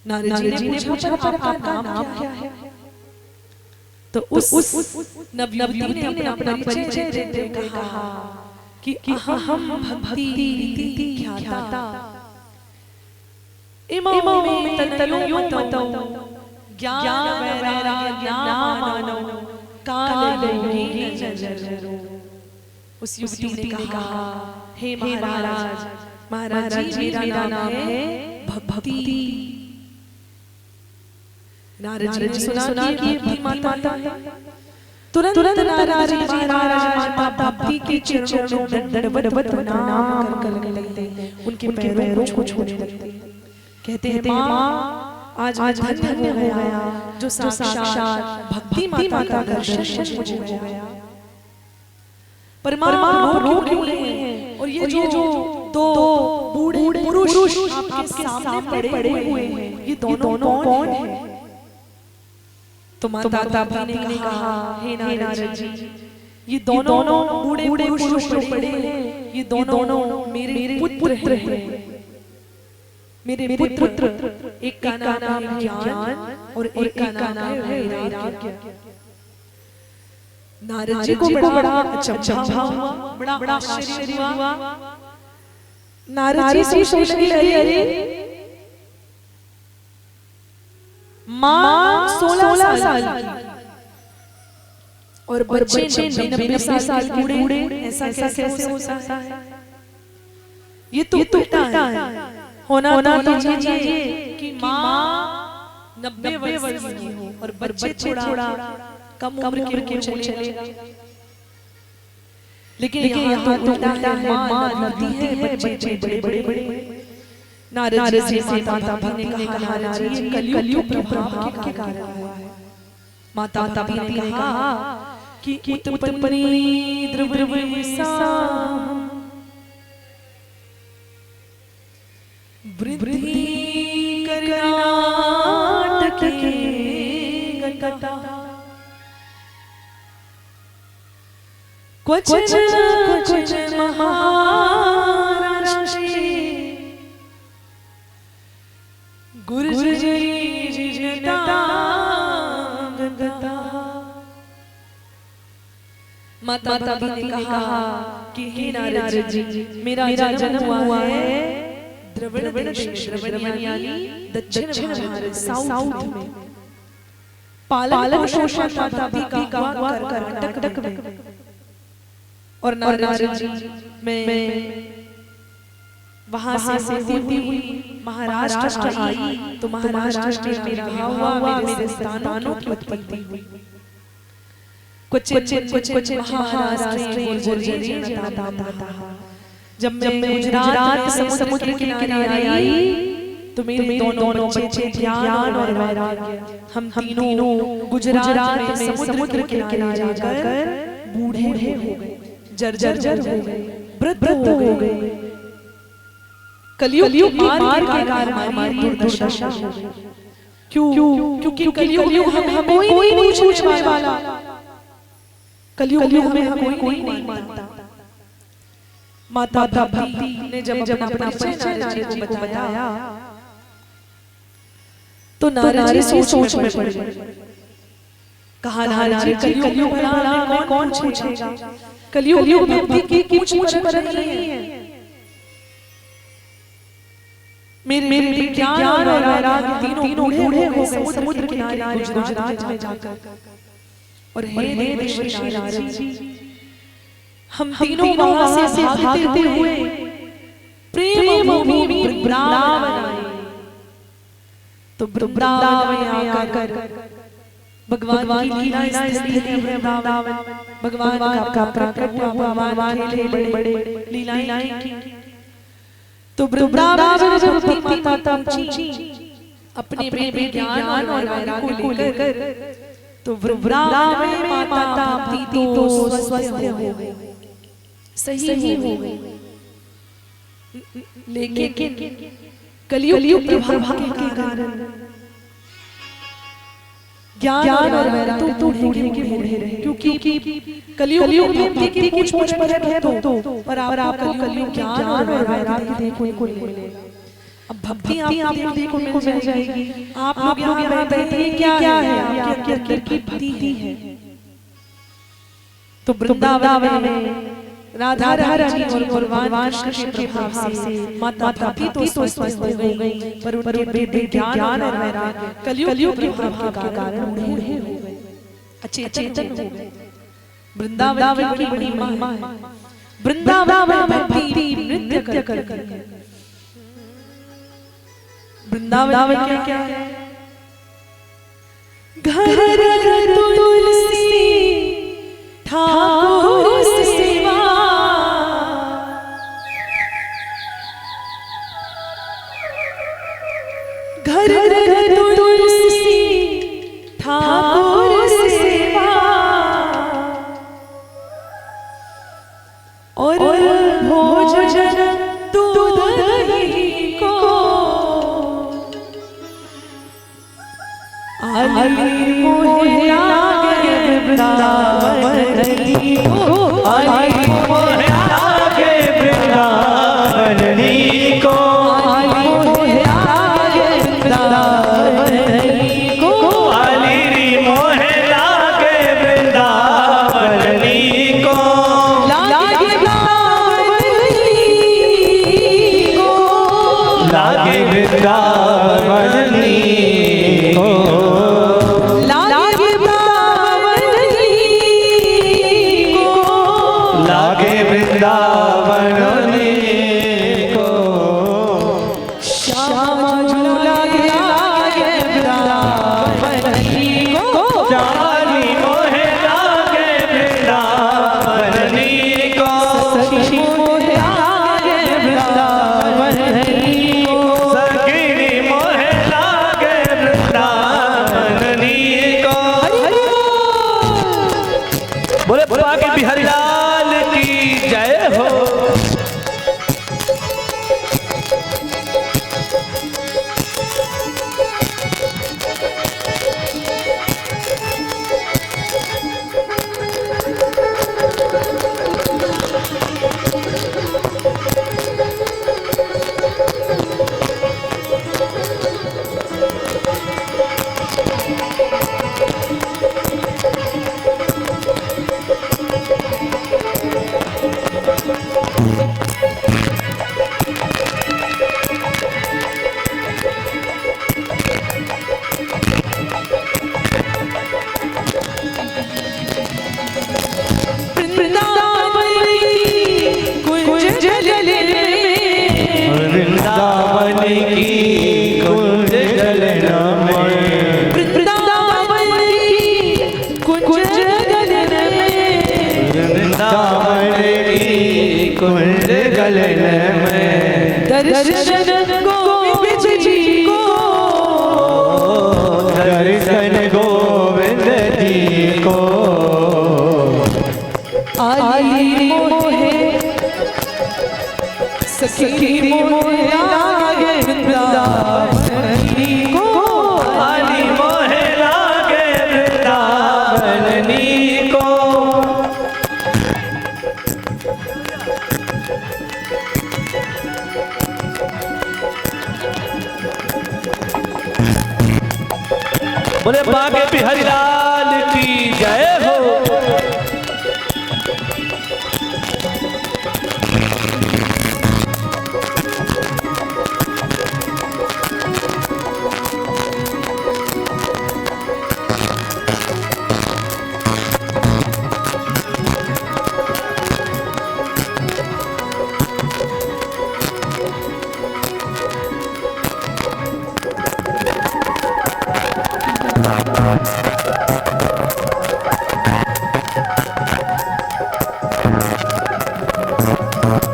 नारद जी ने पूछा पर आपका नाम क्या है? तो उस नवयुवती ने अपना परिचय देते कहा कि अहम भक्ति ख्याता इमो में तनयो मतो ज्ञान वैराग्य नामानो काल योगी नजरो। उस युवती ने कहा, हे महाराज, महाराज जी मेरा नाम है भक्ति। नारद जी ने सुना कि ये माता है। तुरंत नारद जी महाराज माता भक्ति के चरणों में दंडवत प्रणाम करने लगते हैं, उनके पैरों को छूने लगते हैं। कहते हैं, माँ आज धन्य हो गया जो साक्षात भक्ति माता का दर्शन मुझे हो गया। पर माँ रो क्यों रहे हैं? और ये जो दो बूढ़े पुरुष आपके सामने पड़े हुए हैं, ये दोनों कौन हैं? तो माता भक्ति ने कहा, हे नारद जी, ये दोनों बूढ़े पुरुष जो पड़े हैं, ये दोनों मेरे पुत्र हैं। मेरे पुत्र, एक का नाम है ज्ञान और एक का नाम है वैराग्य। नारद जी को बड़ा अचंभा हुआ, बड़ा आश्चर्य हुआ। नारद जी सोचने लगे, अरे माँ 16 साल की और बच्चे 90 साल बूढ़े, ऐसा कैसे हो सकता है? ये तो उल्टा है। होना तो चाहिए कि माँ 90 वर्ष की हो और बच्चे थोड़ा कम उम्र के चलेगा। लेकिन यहाँ तो उल्टा है, माँ नदी है, बच्चे बड़े। नारद जी से माता भक्ति ने कहा, नारद जी कलयुग के प्रभाव के कारण हुआ है। माता भक्ति ने कहा कि उत्पन्नी द्रव्यसाम वृद्धि कर्नाटके गता क्वचिन महाराष्ट्रे गुर्जरी जनता गता। माता ने कहा कि हे नारद जी, मेरा जन्म हुआ है द्रविड़ यानी दक्षिण भारत, साउथ में। पालन पोषण माता का हुआ कर्नाटक में। और नारद जी मैं वहां से होती हुई महाराष्ट्र आई, तो महाराष्ट्र में रहा हुआ मेरे संतानों की उत्पत्ति हुई। कुछ महाराष्ट्र गुर्जरी जनता। जब मैं गुजरात समुद्र के किनारे आई, तो मेरे दोनों बच्चे ज्ञान और वैराग्य, हम तीनों गुजरात में समुद्र के किनारे जाकर बूढ़े हो गए, जर्जर हो गए, वृद्ध हो गए। कलयुग मार के कारण हमारी दुर्दशा हो गई। क्योंकि कलयुग हमें कोई नहीं छूने वाला, कलयुग में हमें कोई नहीं मानता। माता भक्ति ने जब अपना परिचय नारद जी को बताया, तो नारद जी सोच में पड़ गए। कहा, नारद जी कलयुग में कौन पूछेगा? कलयुग में भक्ति की पूछ परख नहीं है। मेरे ज्ञान और वैराग्य तीनों बूढ़े हो गए समुद्र किनारे गुजरात में जाकर। और हे श्री नारद जी, हम तीनों वहां से भागते हुए प्रेम भूमि वृंदावन आए। तो वृंदावन में आकर भगवान की लीला स्थली है वृंदावन। भगवान का प्रकट हुआ, भगवान खेले बड़े लीलाएं की। तो वृंदावन जब भक्ति माता पहुंची अपने प्रेम ज्ञान और वैराग्य को लेकर, तो वृंदावन में माता भक्ति तो स्वस्थ हो गई, सही हो गई। लेकिन कलयुग के प्रभाव के कारण ज्ञान और वैराग्य तू ढूंढे रहे, क्योंकि कलयुग में देखिए कुछ फर्क है तो पर आप कलयुग ज्ञान और वैराग्य देखने को मिलेगा। अब भक्ति आपको देखो मिल जाएगी। आप लोग यहाँ बैठे क्या है, आपके अंदर की भक्ति है। तो वृंदावन में राधा रानी और भगवान कृष्ण के प्रभाव से माता तो स्वस्थ हो गई, पर उनके ज्ञान और वैराग्य कलयुग के प्रभाव के कारण बूढ़े हो गए, अचेतन हो गए। वृंदावन की बड़ी महिमा है। वृंदावन में भक्ति नृत्य कर वृंदावन क्या है? घर तुलसी ठाकुर सेवा, घर तुलसी ठाकुर सेवा, और भोजन दूध दही को आली मोहे लागे वृंदावन को, आली मोहे लागे वृंदावन को, आली मोहे लागे वृंदावन को, आली मोहे लागे वृंदावन को, लागे लागे वृंदावन को, लागे वृंदावन को, श्यामा झूला लागे वृंदावन को, जानी मोहे लागे वृंदावन को, सखी मोहे लागे वृंदावन को, सखी मोहे लागे वृंदावन को। बोले बाके बिहारी लाल की जय हो। वृंदावन की कुंज जलना में, वृंदावन की कुंज गलन में, वृंदावन की कुंज गलन में, दर्शन गोविंद जी को, दर्शन गोविंद जी को, आली मोहे सखी मोहे लागे वृंदावन को, आली मोहे लागे वृंदावन को। बोले बाके बिहारी लाल की जय हो।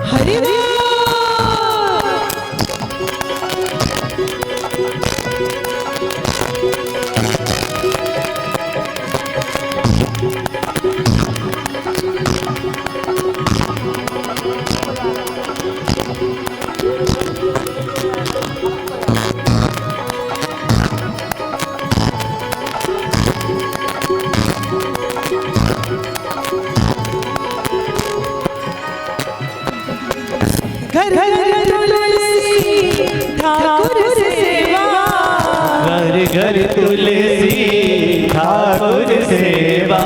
हरि ठाकुर सेवा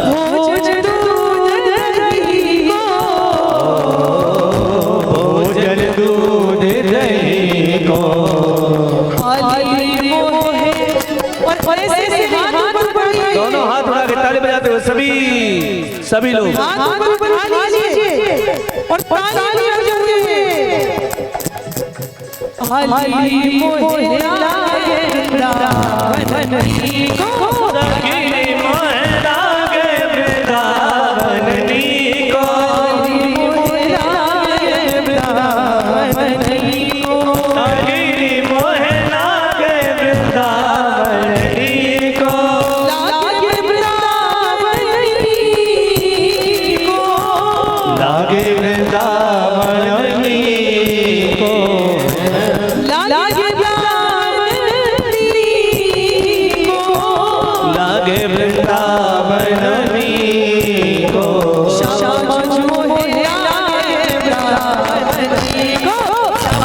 भोजन दूध दही को, भोजन दूध दही को आली मोहे। और ऐसे हाथ बढ़ाइए, दोनों हाथ उठा के ताली बजाते हुए सभी लोग हाथ बढ़ा लीजिए और ताली बजाइए। आली मोहे लागे वृंदावन को, सखी मोहे लागे वृंदावन को, आली मोहे लागे वृंदावन को, सखी मोहे लागे वृंदावन को, लागे वृंदावन को, लागे वृंदावन को, लागे लागे वृंदावन को, श्याम मोहे लागे वृंदावन को,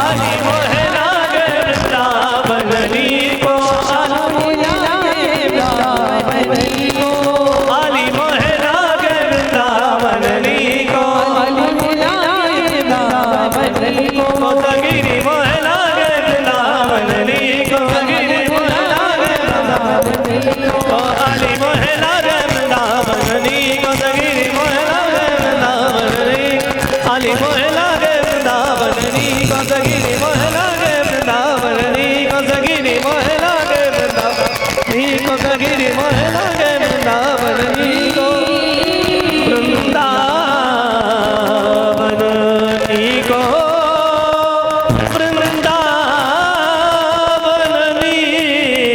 आली मोहे लागे वृंदावन को, लागे वृंदावन को, आली मोहे लागे वृंदावन को, लागे वृंदावन को, सगिरी मोहे लागे वृंदावन को, सगिरी मोहे लागे वृंदावन को, आली मोहे लागे वृंदावन को, सगिरी मोहे लागे वृंदावन को, आली मोहे लागे वृंदावन को, सगिरी मोहे लागे वृंदावन को, सगिरी मोहे लागे वृंदावन को, सगिरी मोहे लागे वृंदावन को, वृंदावन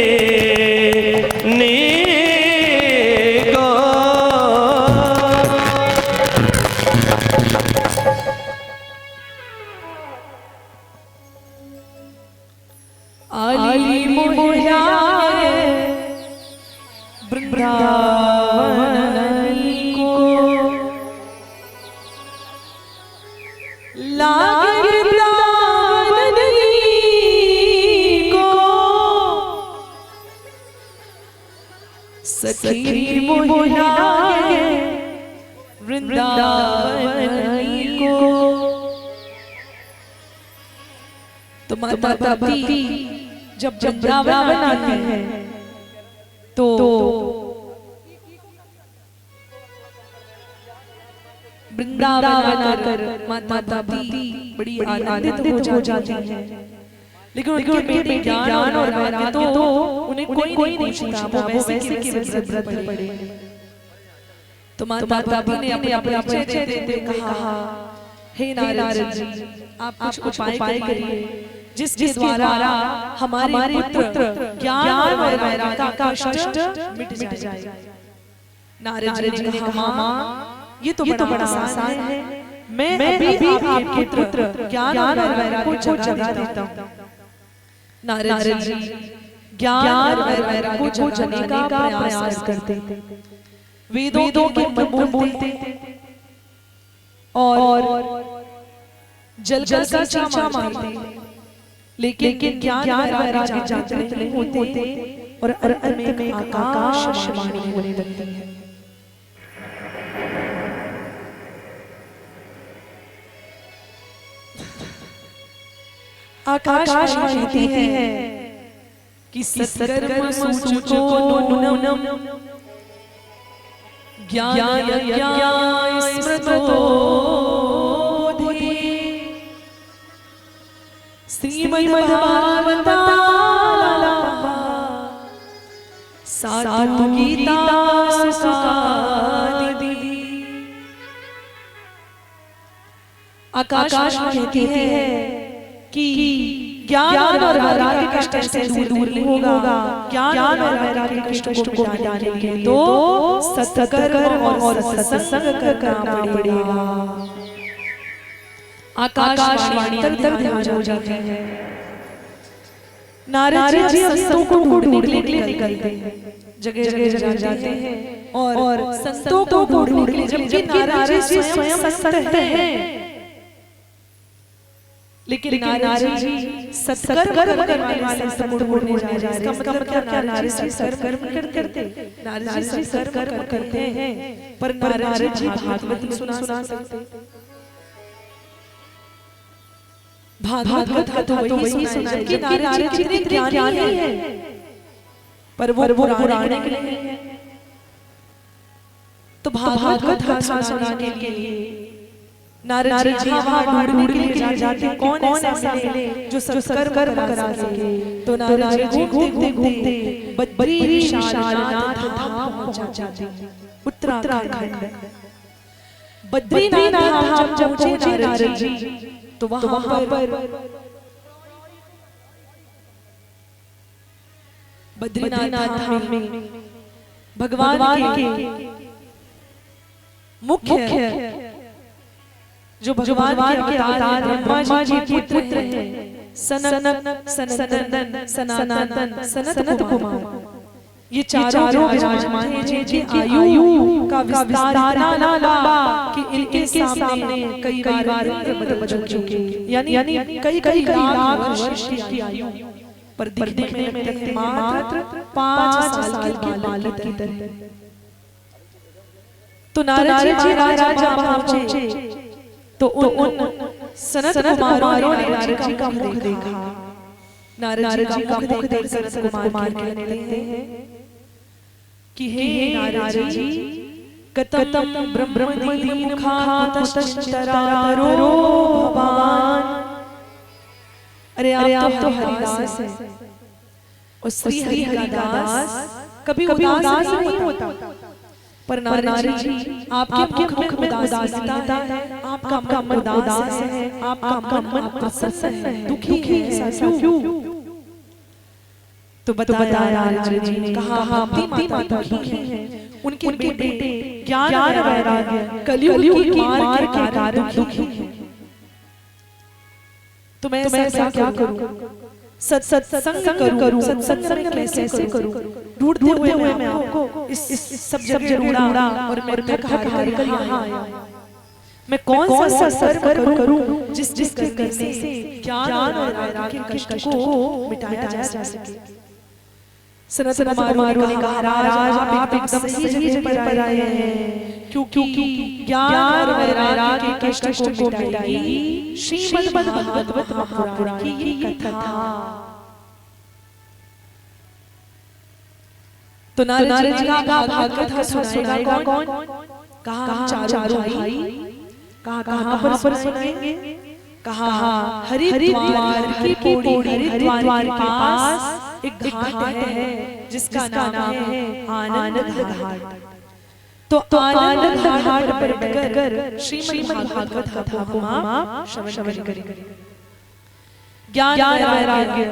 को, आली मोहे लागे वृंदावन को, लागे वृंदावन को, सखी मोहे लागे वृंदावन को। तो माता भक्ति जब वृंदावन आती है तो वृंदावन आकर माता भक्ति बड़ी आनंदित हो जाती है। लेकिन उनके बेटे ज्ञान और वैराग्य तो उन्हें कोई नहीं पूछता, वो वैसे की वैसे व्रत पड़े। तो माता भक्ति ने अपने परिचय देते कहा, हे नारद जी, आप कुछ उपाय करिए जिसके द्वारा हमारे पुत्र ज्ञान और वैराग्य का कष्ट मिट जाए। नारद जी ने कहा, माँ ये तो बड़ा आसान है, मैं अभी आपके पुत्र ज्ञान और वैराग्य को जगा देता हूँ। नारद जी ज्ञान और वैराग्य को जगाने का प्रयास करते, वेदों के मंत्र बोलते और जल का सींचा मारते, लेकिन ज्ञान वैराग्य जागृत नहीं होते और अंत में आकाशवाणी होने लगती है। आकाशवाणी कहती है कि सत्कर्म सूचको नूनम ज्ञान स्मृतो श्रीमद्भागवता साधु गीता सुखादि। आकाश कहती है कि ज्ञान और वैराग्य कष्ट से दूर नहीं होगा। ज्ञान और वैराग्य कष्ट को मिटाने के लिए तो सत्कर्म और सत्संग करना पड़ेगा। आकाशवाणी तर हो जाती है। नारद जी संतों को ढूंढने के लिए निकलते हैं, जगह जाते हैं और संतों को ढूंढने के लिए, जबकि नारद जी स्वयं संत हैं, लेकिन नारद जी सत्कर्म करने वाले संत होने जा रहे हैं। इसका मतलब क्या? नारद जी सत्कर्म करते, नारद जी सत्कर्म करते हैं, पर नारद जी भागवत सुना सकते। भागवत तो वही सुनाए जबकि नारद जी कितने ज्ञानी हैं, पर वो पुराने के लिए है। तो भागवत कथा सुनाने के लिए नारद जी वहाँ ढूंढ के जाते, कौन ऐसा मिले जो सत्कर्म करा सके। तो नारद जी घूमते बद्री विशालनाथ धाम पहुंच जाते, उत्तराखंड। बद्रीनाथ धाम जब पहुंचे नारद जी, तो वहाँ पर बद्रीनाथ धाम में भगवान के मुख्य जो भगवान के अवतार ब्रह्मा जी के पुत्र हैं, सनंदन, सनातन, सनत कुमार, ये चारों विराजमान हैं जिनकी आयु का विस्तार ना लंबा कि इनके सामने कई बार बदल चुके, यानी कई लाख वर्ष की आयु, पर दिखने में मात्र 5 साल के बालक की तरह। तो नारद जी राजा पहुंचे, तो उन सनत कुमारों ने नारद जी का मुख देखा। नारद जी का मुख देख सनत कुमार कहने लगते हैं कि हे नारद जी, कतम ब्रह्मदीन मुखातश्चरारो भवान। अरे आप तो हरिदास हैं, और श्री हरिदास कभी उदास नहीं होता, पर नारद जी आपके मुख में उदासीनता है, आपका मन उदास है, आपका मन प्रसन्न है, दुखी है, ऐसा क्यों? तो बताया नारद जी ने, कहा अपनी माता दुखी है, उनके बेटे ज्ञान वैराग्य कलयुग की मार के कारण दुखी है। तो मैं ऐसा क्या करूं? सत्संग करूं, सत्संग कैसे करूं? ढूंढते हुए मैं आपको इस सब जगह ढूंढा और मैं थक कर यहाँ आया। मैं कौन सा सत्संग करूं जिसके करने से ज्ञान और वैराग्य के कष्ट को मिटाया जा सके। सनत कुमारों ने कहा, राज आप एकदम सही जगह पर आए हैं, क्योंकि ज्ञान और वैराग्य के कष्ट को मिटाएगी श्रीमद् भागवत महापुराण की ये कथा। तो नारद जी का भागवत सुनाएगा कौन? कहा चारों भाई। कहाँ पर सुनाएंगे? कहा हरिद्वार की पौड़ी, हरिद्वार के पास एक घाट है जिसका नाम है आनंद घाट। तो आनंद घाट पर बैठकर श्रीमद् भागवत कथा को आप श्रवण करेंगे। ज्ञान वैराग्य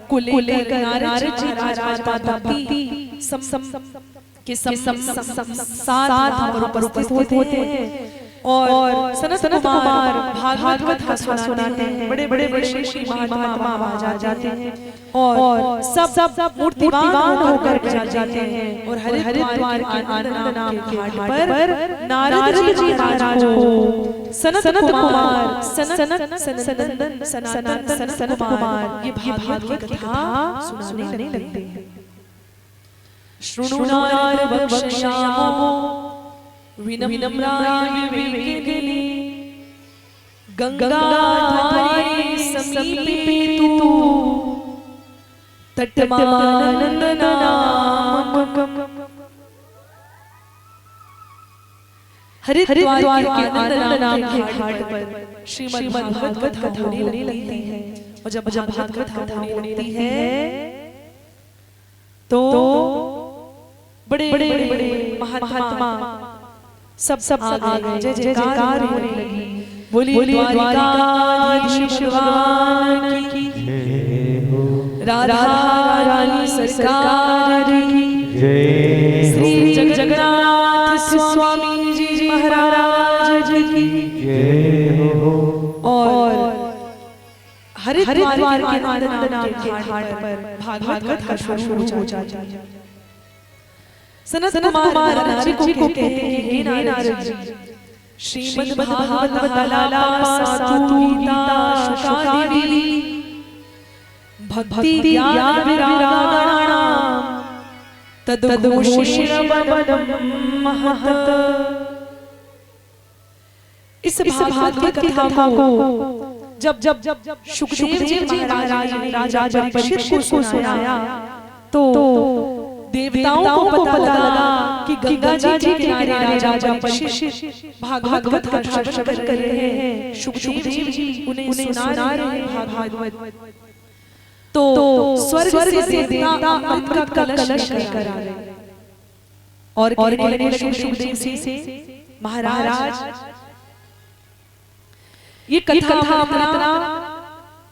को लेकर नारद जी राजमाता भक्ति के साथ उपस्थित होते हैं, और सनत कुमार भागवत कथा सुनाते हैं। बड़े बड़े ऋषि महात्मा वहां जाते हैं, और सब मूर्तिमान होकर जाते हैं, और हरिद्वार के आनंद नाम के घाट पर नारद जी महाराज को सनत कुमार, सनंदन, सनातन, सनत कुमार ये भागवत कथा सुनाने लगते हैं। शृणुनार वक्ष्यामो विनम्राय विवेकिनी, गंगाधारे समीपे तु तटमानंदनामकम्। हरिद्वार के आनंद नाम के घाट पर श्रीमद् भागवत कथा होने लगती है, और जब भागवत कथा होने लगती है तो बड़े बड़े महात्मा सब आ गए, जय जयकार होने लगी। बोली द्वारिकाधीश भगवान की, राधा रानी सरकार की, श्री जगन्नाथ स्वामी जी महाराज की। और हरिद्वार के आनंद नाम के घाट पर भागवत कथा शुरू हो जाती है। सनत कुमार नारद जी को कहते हैं, हे नारद जी, श्रीमद्भागवतलापासातु गीता शुकादेवी भक्ति ज्ञान विरागाणां तद्घोषेणवदनं महत्। इस भागवत कथा को जब सुखदेव जी महाराज ने राजा परीक्षित को सुनाया तो देवताओं को पता लगा कि गंगा जी के किनारे राजा परीक्षित भागवत कथा श्रवण कर रहे हैं। सुखदेव जी उन्हें सुना रहे हैं भागवत। तो स्वर्ग से देवता अमृत का कलश लेकर आ रहे और कहने लगे सुखदेव से महाराज ये कथा अमृतना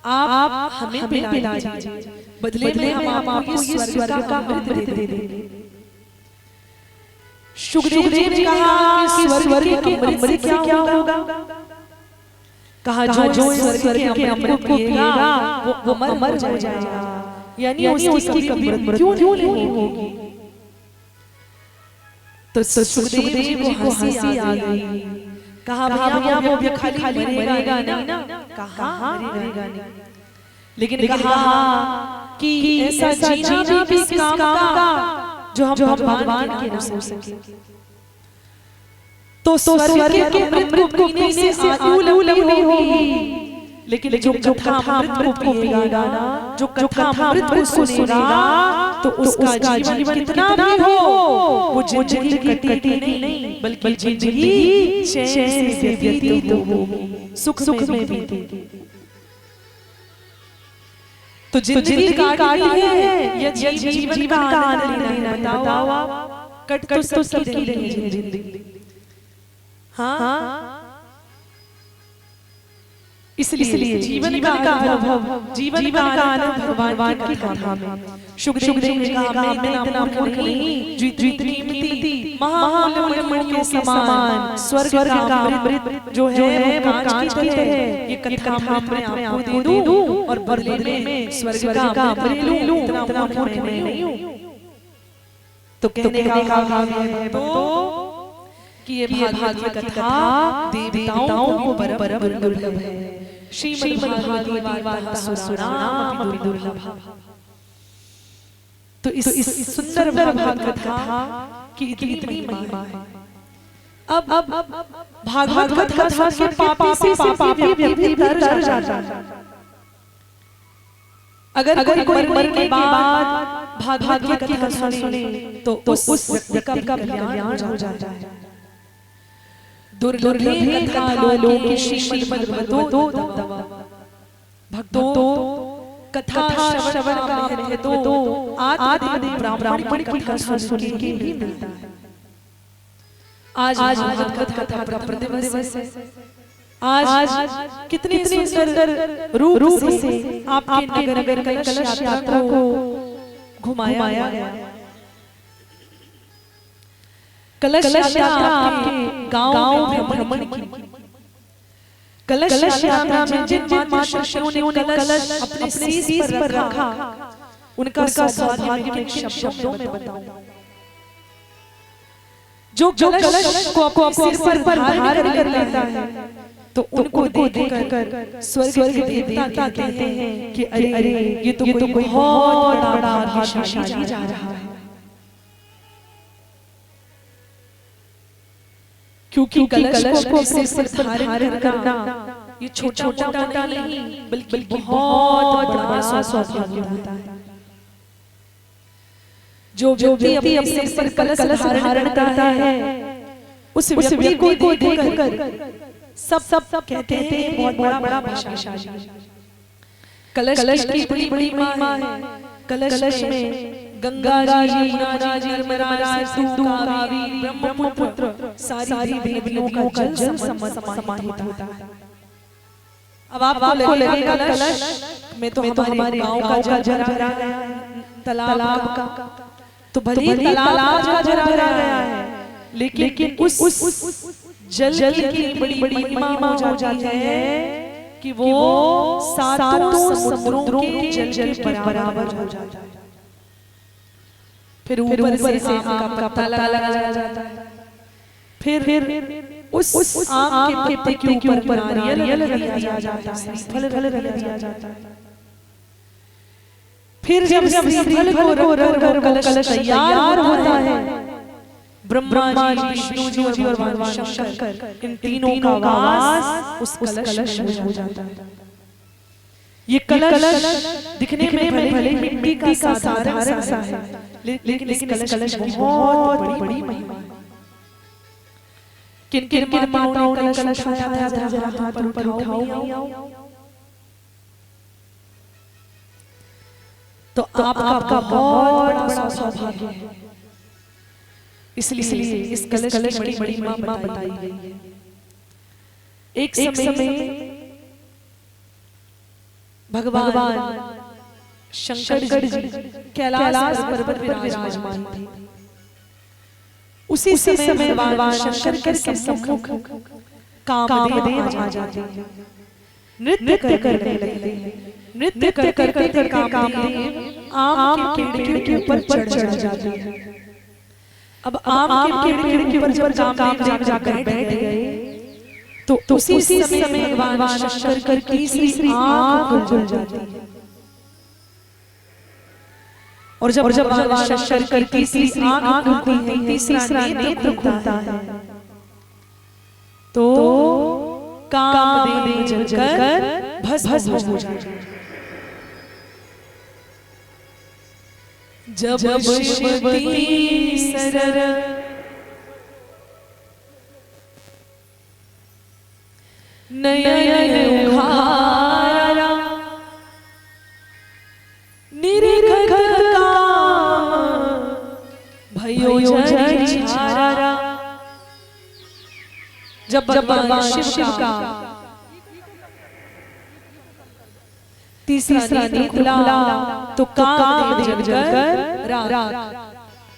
आप हमें पिला दीजिए, बदले में हम आपको ये स्वर्ग का अमृत दे देंगे। सुखदेव जी ने कहा कि स्वर्ग के अमृत से क्या होगा? कहा जो स्वर्ग के अमृत को पिएगा वो अमर हो जाएगा, यानी उसकी कभी मृत्यु नहीं होगी। तो सुखदेव जी को हंसी आ गई। कहा भैया वो खाली मरेगा नहीं ना? कहा मरेगा नहीं, लेकिन कहा कि ऐसा जीना भी किस काम का जो हम भगवान के नाम हो सके। तो स्वर्ग के अमृत को पीने से आयु नहीं होगी, लेकिन जो कथा अमृत को पिएगा ना, जो कथा अमृत को सुनेगा तो उसका जीवन कितना भी हो वो जिंदगी कटेगी नहीं, बल्कि जिंदगी चैन से व्यतीत होगी, सुख में बीतेगी। तो जिंदगी काटनी है या जीवन का आनंद लेना? बताओ आप। कट तो सबकी रही जिंदगी। हाँ, इसलिए जीवन का अनुभव, जीवन का आनंद भगवान की कथा में। सुखदेव ने कहा मैं इतना मूर्ख नहीं जितनी कीमती महामूल्य मणि के समान स्वर्ग का अमृत जो है वो कांच की है। ये कथा मैं आपको दे दूं और बदले में स्वर्ग का अमृत ले लूं, इतना मूर्ख मैं नहीं हूं। तो कहने का भाव है तो कि ये भागवत कथा देवताओं को परम दुर्लभ है। श्रीमद्भागवत सुनामपि दुर्लभा। तो इस सुंदर भागवत कथा की इतनी महिमा है। अब भागवत कथा के पापी से पापी व्यक्ति तर जाता है। अगर कोई मरने के बाद भागवत की कथा सुने तो उस व्यक्ति का कल्याण हो जाता है। दुर्लभ कथा लोके श्रीमद्भागवतो भक्तों कथा श्रवण का महत्व तो आदि ब्राह्मण की कथा सुन के ही मिलता है। आज भागवत कथा का प्रतिदिवस है। आज कितने सुंदर रूप से आपके नगर कलश यात्रा को घुमाया गया। कलश यात्रा आपके गांव में भ्रमण की। कलश यात्रा में जिन मातृशक्तियों ने कलश अपने शीश पर रखा उनका सौभाग्य मैं किन शब्दों में बताऊं। जो कलश को अपने सिर पर धारण कर लेता है तो उनको देखकर स्वर्ग के देवता कहते हैं कि अरे ये तो कोई बहुत बड़ा भाग्यशाली जा रहा है, क्योंकि कलश को अपने सिर पर धारण करना ये छोटा नहीं बल्कि बहुत बड़ा सौभाग्य होता है। जो व्यक्ति अपने सिर पर कलश धारण करता है उस व्यक्ति को देखकर सब कहते हैं बहुत बड़ा भाग्यशाली। कलश की बड़ी महिमा है। कलश में गंगा जी, यमुना जी, नर्मदा, सिंधु, कावेरी, ब्रह्मपुत्र सारी देवियों का जल समाहित होता है। अब आपको लगेगा कलश में तो हमारे गांव का जल भरा गया है, तालाब का तो भले तालाब का जल भरा गया है, लेकिन उस जल की बड़ी महिमा हो जाती है कि वो सातों समुद्रों के जल बराबर हो जाता है। फिर ऊपर से आम का पत्ता लगाया जाता है। फिर उस आम के पत्ते के ऊपर नारियल दिया जाता है, फल दिया जाता है। फिर जब फल को रख कर कलश तैयार होता है, ब्रह्मा जी, विष्णु जी और भगवान शंकर, इन तीनों का वास उस कलश में हो जाता है। ये कलश दिखने में भले मिट्टी का साधारण सा है, लेकिन इस कलश की बहुत बड़ी महिमा है। किन माताओं ने कलश उठाया था, जरा हाथ ऊपर उठाओ। तो आपका बहुत बड़ा सौभाग्य है, इसलिए इस कलश की बड़ी महिमा बताई गई है। एक समय भगवान शंकर जी कैलाश पर्वत पर विराजमान थे। उसी समय भगवान शंकर के सम्मुख कामदेव आ जाते हैं, नृत्य करने लगते हैं। नृत्य करते कामदेव आम के पेड़ के ऊपर चढ़ जाते हैं। अब आम के पेड़ के ऊपर जब कामदेव जाकर बैठ गए, तो उसी समय भगवान शंकर की तीसरी आंख खुल जाती है। और जब भगवान शंकर की तीसरी आंख खुलती है, तीसरा नेत्र खुलता है, तो कामदेव जलकर भस्म हो जाते हैं। जब शिवती सरर नयन उघारा, निरखत काम भयो जय छारा। जब भगवान शिव का तीसरा नेत्र खुला, तो कामदेव जलकर राख।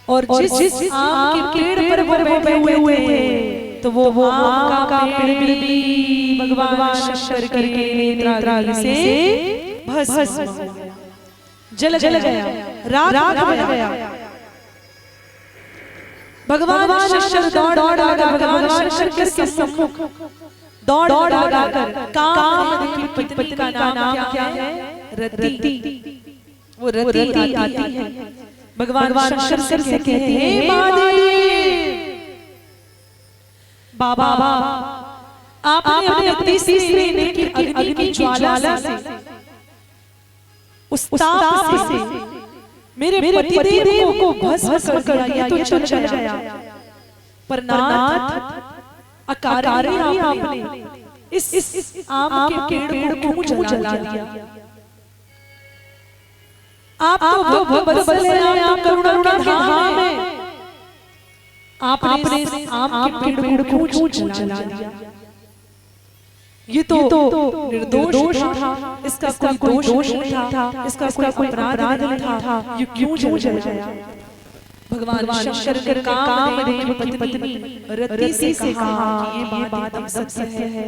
और जिस आम के पेड़ पर वो बैठे हुए थे, तो वो आम का पेड़ भी भगवान शंकर के नेत्राग्नि से भस्म हो गया, जल गया, राख बन गया। भगवान शंकर दौड़ भगवान शंकर के सम्मुख दौड़ कर कामदेव की पत्नी का नाम क्या है? रति। वो रति आती है, भगवान शंकर से कहते हैं, महादेव बाबा, आपने अपने तीसरे नेत्र की अग्नि की ज्वाला से, उस ताप से मेरे पतिदेव को भस्म कर दिया, ये तो चल गया। पर नाथ, अकारण आपने इस आम के पेड़ को क्यों जला दिया? आप तो भक्त बसे, आप करुणा के धाम हैं, आपने इस आम के पेड़ को क्यों जला दिया? ये तो निर्दोष था, इसका कोई दोष नहीं था, इसका कोई अपराध नहीं था, ये क्यों जल गया? भगवान शंकर ने कामदेव की पत्नी रति से कहा कि ये बात सत्य है।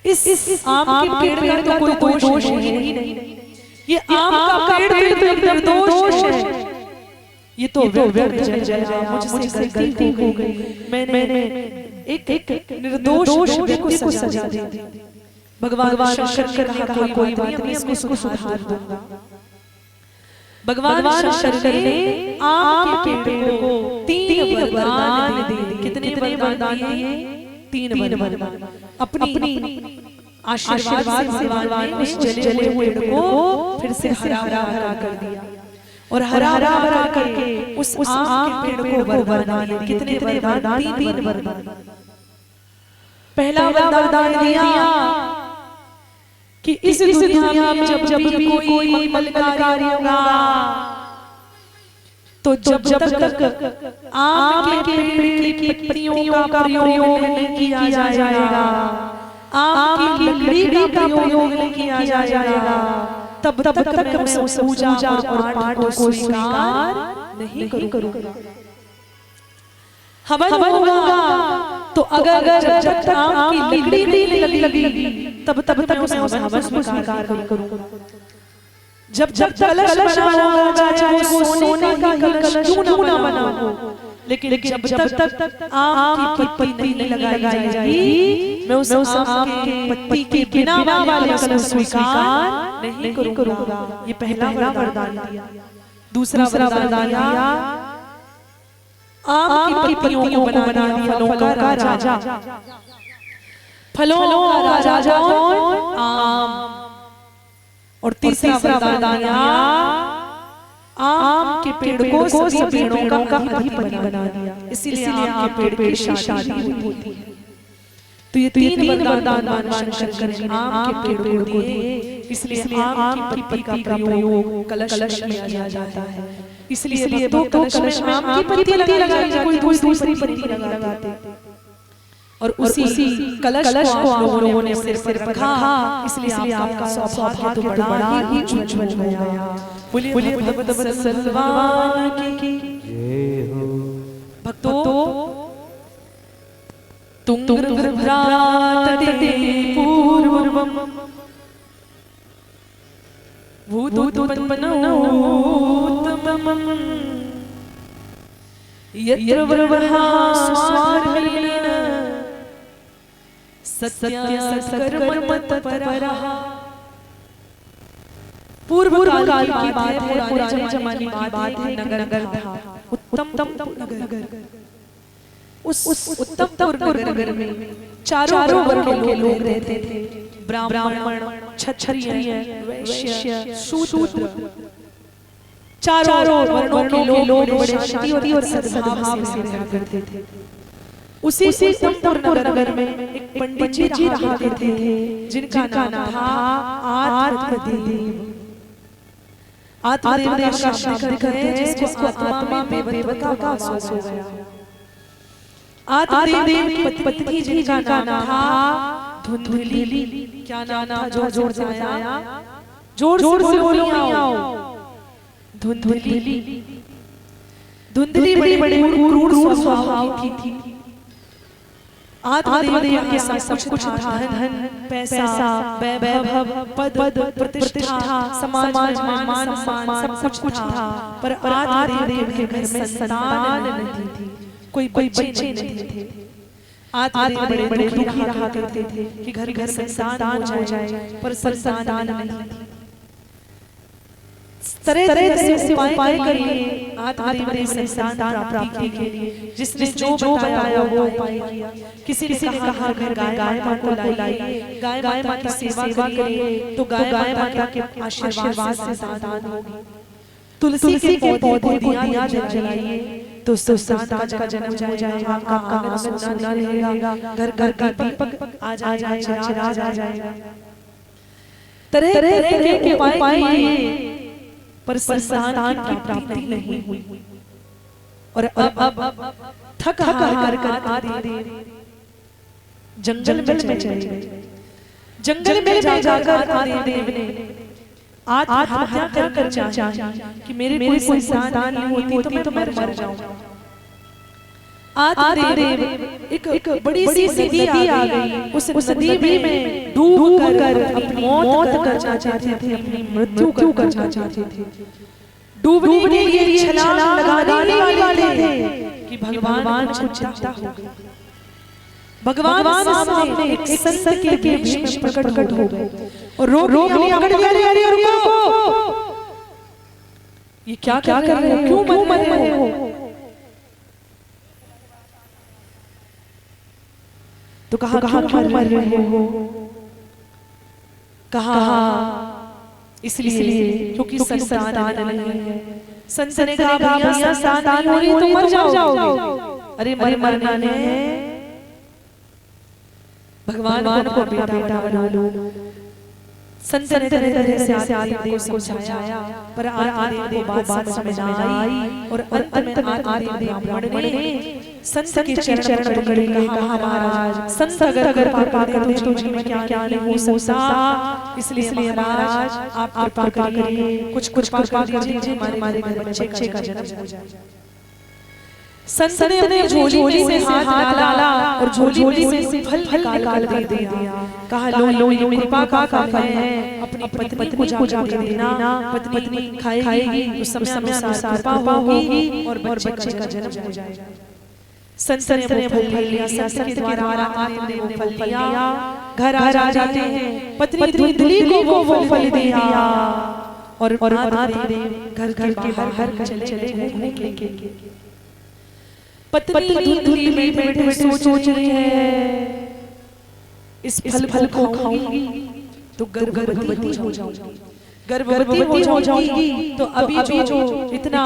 इस आम के पेड़ का तो कोई दोष ही नहीं, ये आम का पेड़ तो एकदम निर्दोष है। ये तो व्यर्थ जल गया, मुझसे गलती हो गई, मैंने एक निर्दोष व्यक्ति को सजा दी। भगवान शंकर ने कहा कोई बात नहीं, इसको सुधार दूंगा। भगवान शंकर ने आम के पेड़ को 3 वरदान दिए। कितने वरदान दिए? 3 वरदान। अपनी आशीर्वाद से भगवान ने उस जले हुए पेड़ को फिर से हरा कर दिया, और हरा करके उस आम के पेड़ को वरदान दिए। कितने वरदान? 3 वरदान। पहला वरदान दिया कि इस दुनिया में जब भी कोई मंगल कार्य होगा, तो जब तक आम के पेड़ की पत्तियों का प्रयोग नहीं किया जाएगा, आम की लकड़ी का प्रयोग नहीं किया जाएगा, तब तक मैं उस पूजा और पाठ को स्वीकार नहीं करूंगा। हवन होगा तो अगर जब तक आम की लकड़ी नहीं लगेगी, तब मैं उस हवन को स्वीकार करूंगा। जब जब कलश बना होगा चाहे वो सोने का ही कलश क्यों ना बना हो, लेकिन जब तक आम की पत्ती नहीं लगाई जाएगी मैं उस आम के पत्ती के बिना वाले कलश स्वीकार नहीं करूंगा। ये पहला वरदान दिया। दूसरा वरदान दिया आम की पत्तियों को बना दिया फलों का राजा। फलों का राजा कौन? आम। और तीसरा वरदान दिया आम के पेड़ को सभी पेड़ों का अधिपति बना दिया, इसीलिए आम के पेड़ की शादी होती है। तो ये तीन वरदान भगवान शंकर जी ने आम के पेड़ को दिए, इसलिए आम की पत्ती का प्रयोग कलश में किया जाता है। इसलिए तो कलश में आम की पत्ती लगाई जाती, कोई दूसरी पत्ती लगाते। और उसी कलश को आप लोगों ने अपने सिर पर रखा, इसलिए आपका सौभाग्य तो बड़ा ही उज्जवल हो गया। बोलिए भगवत सलवान की जय हो। भक्तों तुंगभ्रातते पूर्वम भूतोत्पन्नोत्तमम् यत्र वरवहास्वार्हेण सत्यासत्कर्मतत्परः। पूर्व काल की बात है, पुराने जमाने की बात है। नगर था उत्तम नगर। उस उत्तम नगर में चारों वर्गों के लोग रहते थे। ब्राह्मण, क्षत्रिय, वैश्य, शूद्र, चारों वर्णों के लोग बड़े शांति और सद्भाव से रहा करते थे। उसी उत्तम नगर में एक पंडित जी रहा करते थे जिनका नाम था आत्मदेव। आत्मदेव का शब्द है जिसको आत्मा में देवता का वास हो गया। आत्मदेव की पत्नी जिनका नाम था धुंधली। क्या नाम था? जोर से आया, जोर से बोलो आओ। धुंधली बड़ी क्रूर स्वभाव की थी। आत्मदेव के साथ सब कुछ था, धन, पैसा, वैभव, पद, प्रतिष्ठा, समाज मान सम्मान सब कुछ था। पर आत्मदेव के घर में संतान नहीं थी, कोई बच्चे नहीं थे। आत्मदेव बड़े दुखी रहा करते थे कि घर घर संतान हो जाए, पर संतान नहीं थी। तरह से उपाय करिए आत्मदेव ने संतान प्राप्ति के लिए। जिसने जो बताया वो उपाय किया। किसी ने कहा घर गाय माता को लाइए, गाय माता की सेवा करिए तो गाय माता के आशीर्वाद से संतान होगी। तुलसी के पौधे को दिया जलाइए तो संतान का जन्म हो जाएगा, आपका आंगन सोना रहेगा, घर घर का दीपक आ जाएगा, चिराग आ जाएगा। तरह के उपाय पर संतान की प्राप्ति नहीं हुई। और अब थक हार कर आत्मदेव जंगल में चले गए। जंगल में जाकर आत्मदेव ने आत्महत्या कर चाहा कि मेरे कोई संतान नहीं होती तो मैं मर जाऊंगा। आत्मदेव एक बड़ी सी नदी आ गई। उस नदी में डूब कर अपनी मौत करना चाहते थे, अपनी मृत्यु करना चाहते थे। डूबने के लिए छलांग लगाने वाले थे कि भगवान कुछ चाहता हो। भगवान सामने एक संत के वेश में प्रकट हो गए और रोक लिया। ये क्या कर रहे हो? क्यों मर रहे हो? तो कहा क्यों मर रहे हो? कहा इसलिए क्योंकि संतान नहीं है। संत ने कहा भैया संतान नहीं तो मर जाओगे। अरे मरना नहीं है, भगवान को बेटा बना लो। संत ने तरह से आत्मदेव को समझाया, पर आत्मदेव को बात समझ न आई और अंत में आत्मदेव ब्राह्मण ने संत के चरण पकड़ के कहा महाराज संत अगर कृपा करें तो तुझ में क्या नहीं हो सकता, इसलिए महाराज आप कृपा करिए, कुछ कृपा कीजिए हमारे घर बच्चे का जन्म हो जाए। संत ने अपनी झोली से हाथ डाला और झोली में से फल निकाल कर दिया। कहा लो ये कृपा का फल है, अपनी पत्नी को जाकर देना, पत्नी खाएगी तो समय अनुसार कृपा होगी और बच्चे का जन्म हो जाएगा। संत ने फल लिया, संत के द्वारा आपने वो फल लिया, घर आ जाते हैं, पत्नी धुंधली को वो फल दिया और घर के बाहर चले घूमने के लिए। पत्नी धुंधली में बैठे सोच रही है, इस फल को खाऊंगी तो गर्भवती हो जाऊंगी, गर्भवती हो जाऊंगी तो अभी जो इतना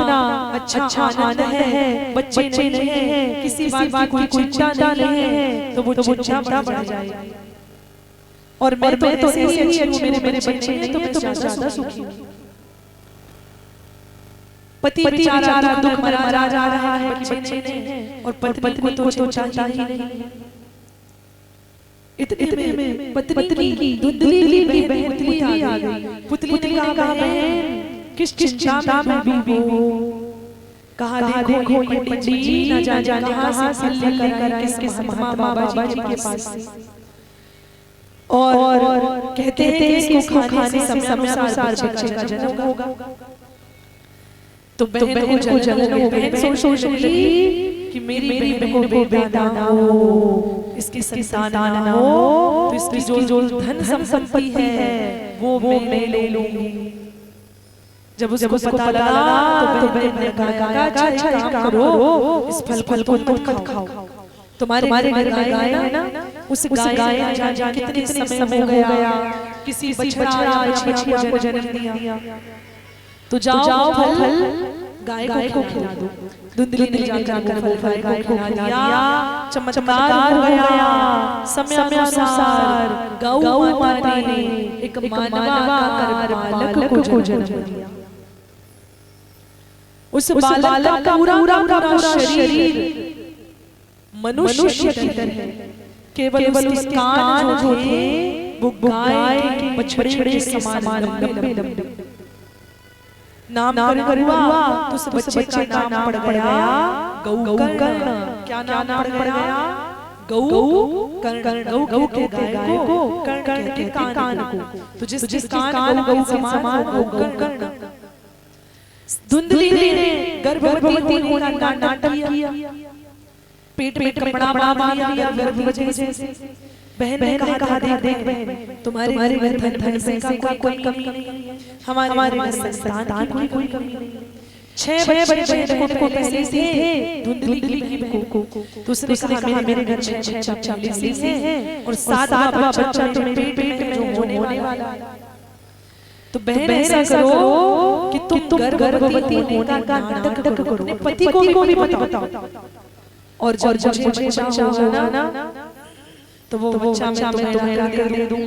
अच्छा आनंद है, बच्चे नहीं है, किसी बात की कोई चिंता नहीं है, तो वो चिंता बढ़ जाएगी। और मैं तो ऐसे ही अच्छी हूं, मेरे बच्चे नहीं तो मैं ज्यादा सुखी हूं। पति बेचारा दुख मरा जा रहा है, बच्चे नहीं है और पत्नी तो चाहता ही नहीं। इतने में पत्नी की धुंधली बहन आ गई। पुतली ने कहा बहन किस चिंता में भी हो, कहा देखो ये पंडित जी न जाने कहां से फल लेकर आए किसके बाबा जी के पास से, और कहते हैं कि इसको खाने समय अनुसार बच्चे का जन्म होगा। तो बहन को जलन हो, बहन सोच रही कि मेरी बहन को बेटा ना हो, इसकी संतान ना हो, तो इसकी जो धन संपत्ति है वो मैं ले लूंगी। जब उसको पता लगा तो बहन ने कहा अच्छा एक काम करो, इस फल को मत खाओ, तुम्हारे घर गाय है ना, उस गाय ने जाने कितने समय हो गया किसी बछड़ा को जन्म दिया, तो जाओ फल गाय को खिला दो। धुंधली ने जाकर फल गाय को खिला दिया, चमत्कार हो गया। समय अनुसार गौ माता ने एक मानवा कर बालक को जन्म दिया। उस बालक का पूरा शरीर मनुष्य की तरह है, केवल उसके कान जो थे वो गाय के बछड़े के समान लंबे। नाम हुआ तो उस बच्चे का नाम पड़ गया गौकर्ण। क्या नाम पड़ गया? गौकर्ण। गौ कहते गाय को, कर्ण कहते कान को, तो जिस कान गौ के समान वो गौकर्ण। धुंधली ने गर्भवती होने का नाटक किया, पेट में कपड़ा बांध लिया गर्भवती जैसे। बहन ने कहा देख बहन, तुम्हारे घर धन पैसे का कोई कमी नहीं, हमारे घर संतान की कोई कमी नहीं। 6 बहन को पहले से थे धुंधली की बहन को, तो उसने कहा मेरे घर 6 बच्चे हैं और 7वां बच्चा तो मेरे पेट में जो होने वाला है। तो बहन ऐसा करो कि तुम गर्भवती होने का नाटक करो, अपने पति को भी बताओ, और जब बच्चा होगा ना तो वो बच्चा मैं तुम्हें लाकर दे दूं,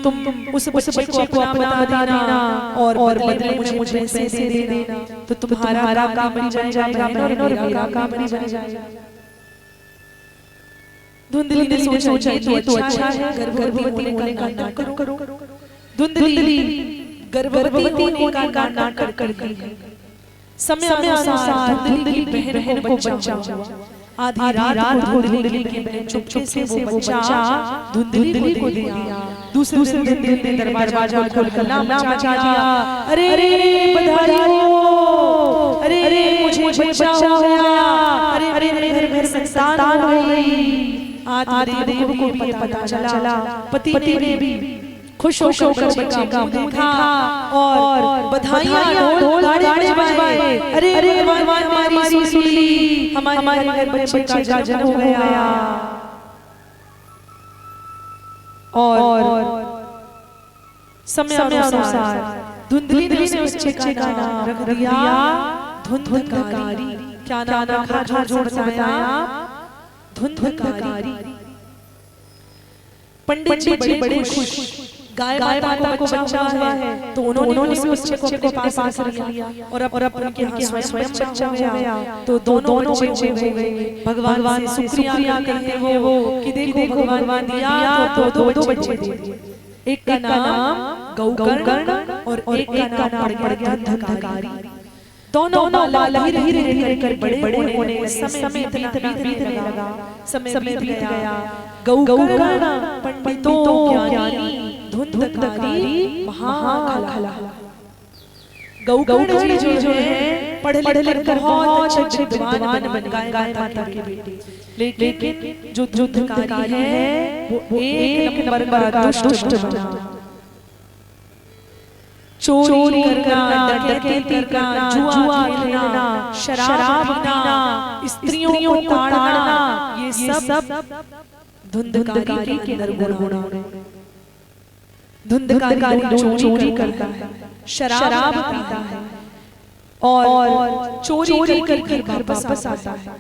तुम उस बच्चे को अपना बता देना और बदले में मुझे पैसे दे देना, तो तुम्हारा काम बन जाएगा बहन और मेरा काम बन जाएगा। धुंधली ने सोचा ये तो अच्छा है, गर्भवती होने का नाटक करो। धुंधली गर्भवती होने का नाटक करती है। समय अनुसार धुंधली बहन को बच्चा हुआ। आधी रात को धुंधली की बहन चुपके से वो बच्चा धुंधली को दे दिया। दूसरे दिन ने दरवाजा खोलकर नाम मचा दिया, अरे बधाई हो, अरे मुझे बच्चा हो गया, अरे मेरे घर संतान हो गई। आत्मदेव को भी पता चला, पति ने भी खुश होकर बच्चे का मुंह देखा और बधाइयां ढोल गाड़े बजवाए, अरे भगवान हमारी सुन ली, हमारे घर बच्चे का जन्म हो गया। और समय अनुसार धुंधली ने उस बच्चे का नाम रख दिया धुंधकारी। क्या नाम रखा? जोड़ से बताया, धुंधकारी। पंडित जी बड़े खुश, गाय माता को बच्चा हुआ है तो उन्होंने उस बच्चे को अपने पास लिया और अब उनके यहाँ स्वयं बच्चा हो गया, तो दोनों बच्चे हो गए। भगवान से शुक्रिया करते वो कि देखो भगवान दिया तो दो बच्चे दिए, एक का नाम गौकर्ण और एक का नाम पड़ गया धुंधकारी। दोनों बाला धीरे धीरे कर बड़े बड़े होने समय इतना बीतने लगा, समय बीत गया। गौकर्ण पंडितों ज्ञानी धुंधकारी महाखला। गौकर्ण जी जो है पढ़ लिख कर बहुत अच्छे विद्वान बन गए, गाय माता के बेटे। लेकिन जो धुंधकारी है वो एक नंबर का दुष्ट बना। चोरी करना, डकैती करना, जुआ खेलना, शराब पीना, स्त्रियों को ताड़ना, ये सब धुंधकारी के अंदर गुण है। धुंधकारी चोरी करता है, शराब पीता है और चोरी करके घर वापस आता है।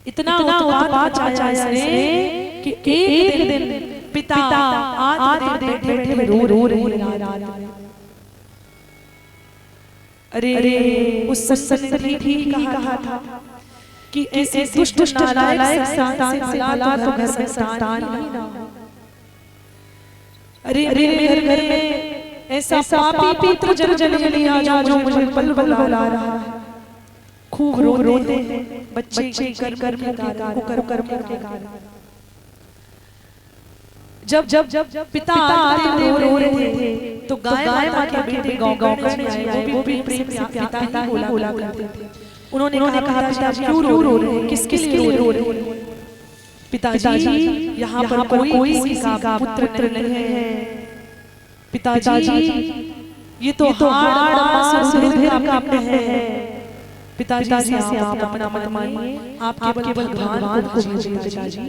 इतना उत्पात आया इसने कि एक दिन पिता आज बैठे रो रहे। अरे उस सत्संग ने ठीक कहा था कि ऐसे दुष्ट नालायक सांप से भला तो घर में संतान ही ना हो। अरे मेरे घर में ऐसा पापी पुत्र जन्म लिया जो मुझे पल पल बुला रहा है। खूब रोते हैं बच्चे कर्म के कारण। जब पिता रो रहे थे तो गाय माता के बेटे गौकर्ण आए, वो भी प्रेम से पिता ही बोला करते थे। उन्होंने कहा पिताजी क्यों रो रहे हैं, किसके लिए रो रहे हैं? पिताजी यहाँ पर कोई किसी का पुत्र नहीं है। पिताजी ये तो हाड़ मांस रुधिर का पुत्र है। पिताजी से आप अपना मत मानिए, आप केवल भगवान को भेजिए। पिताजी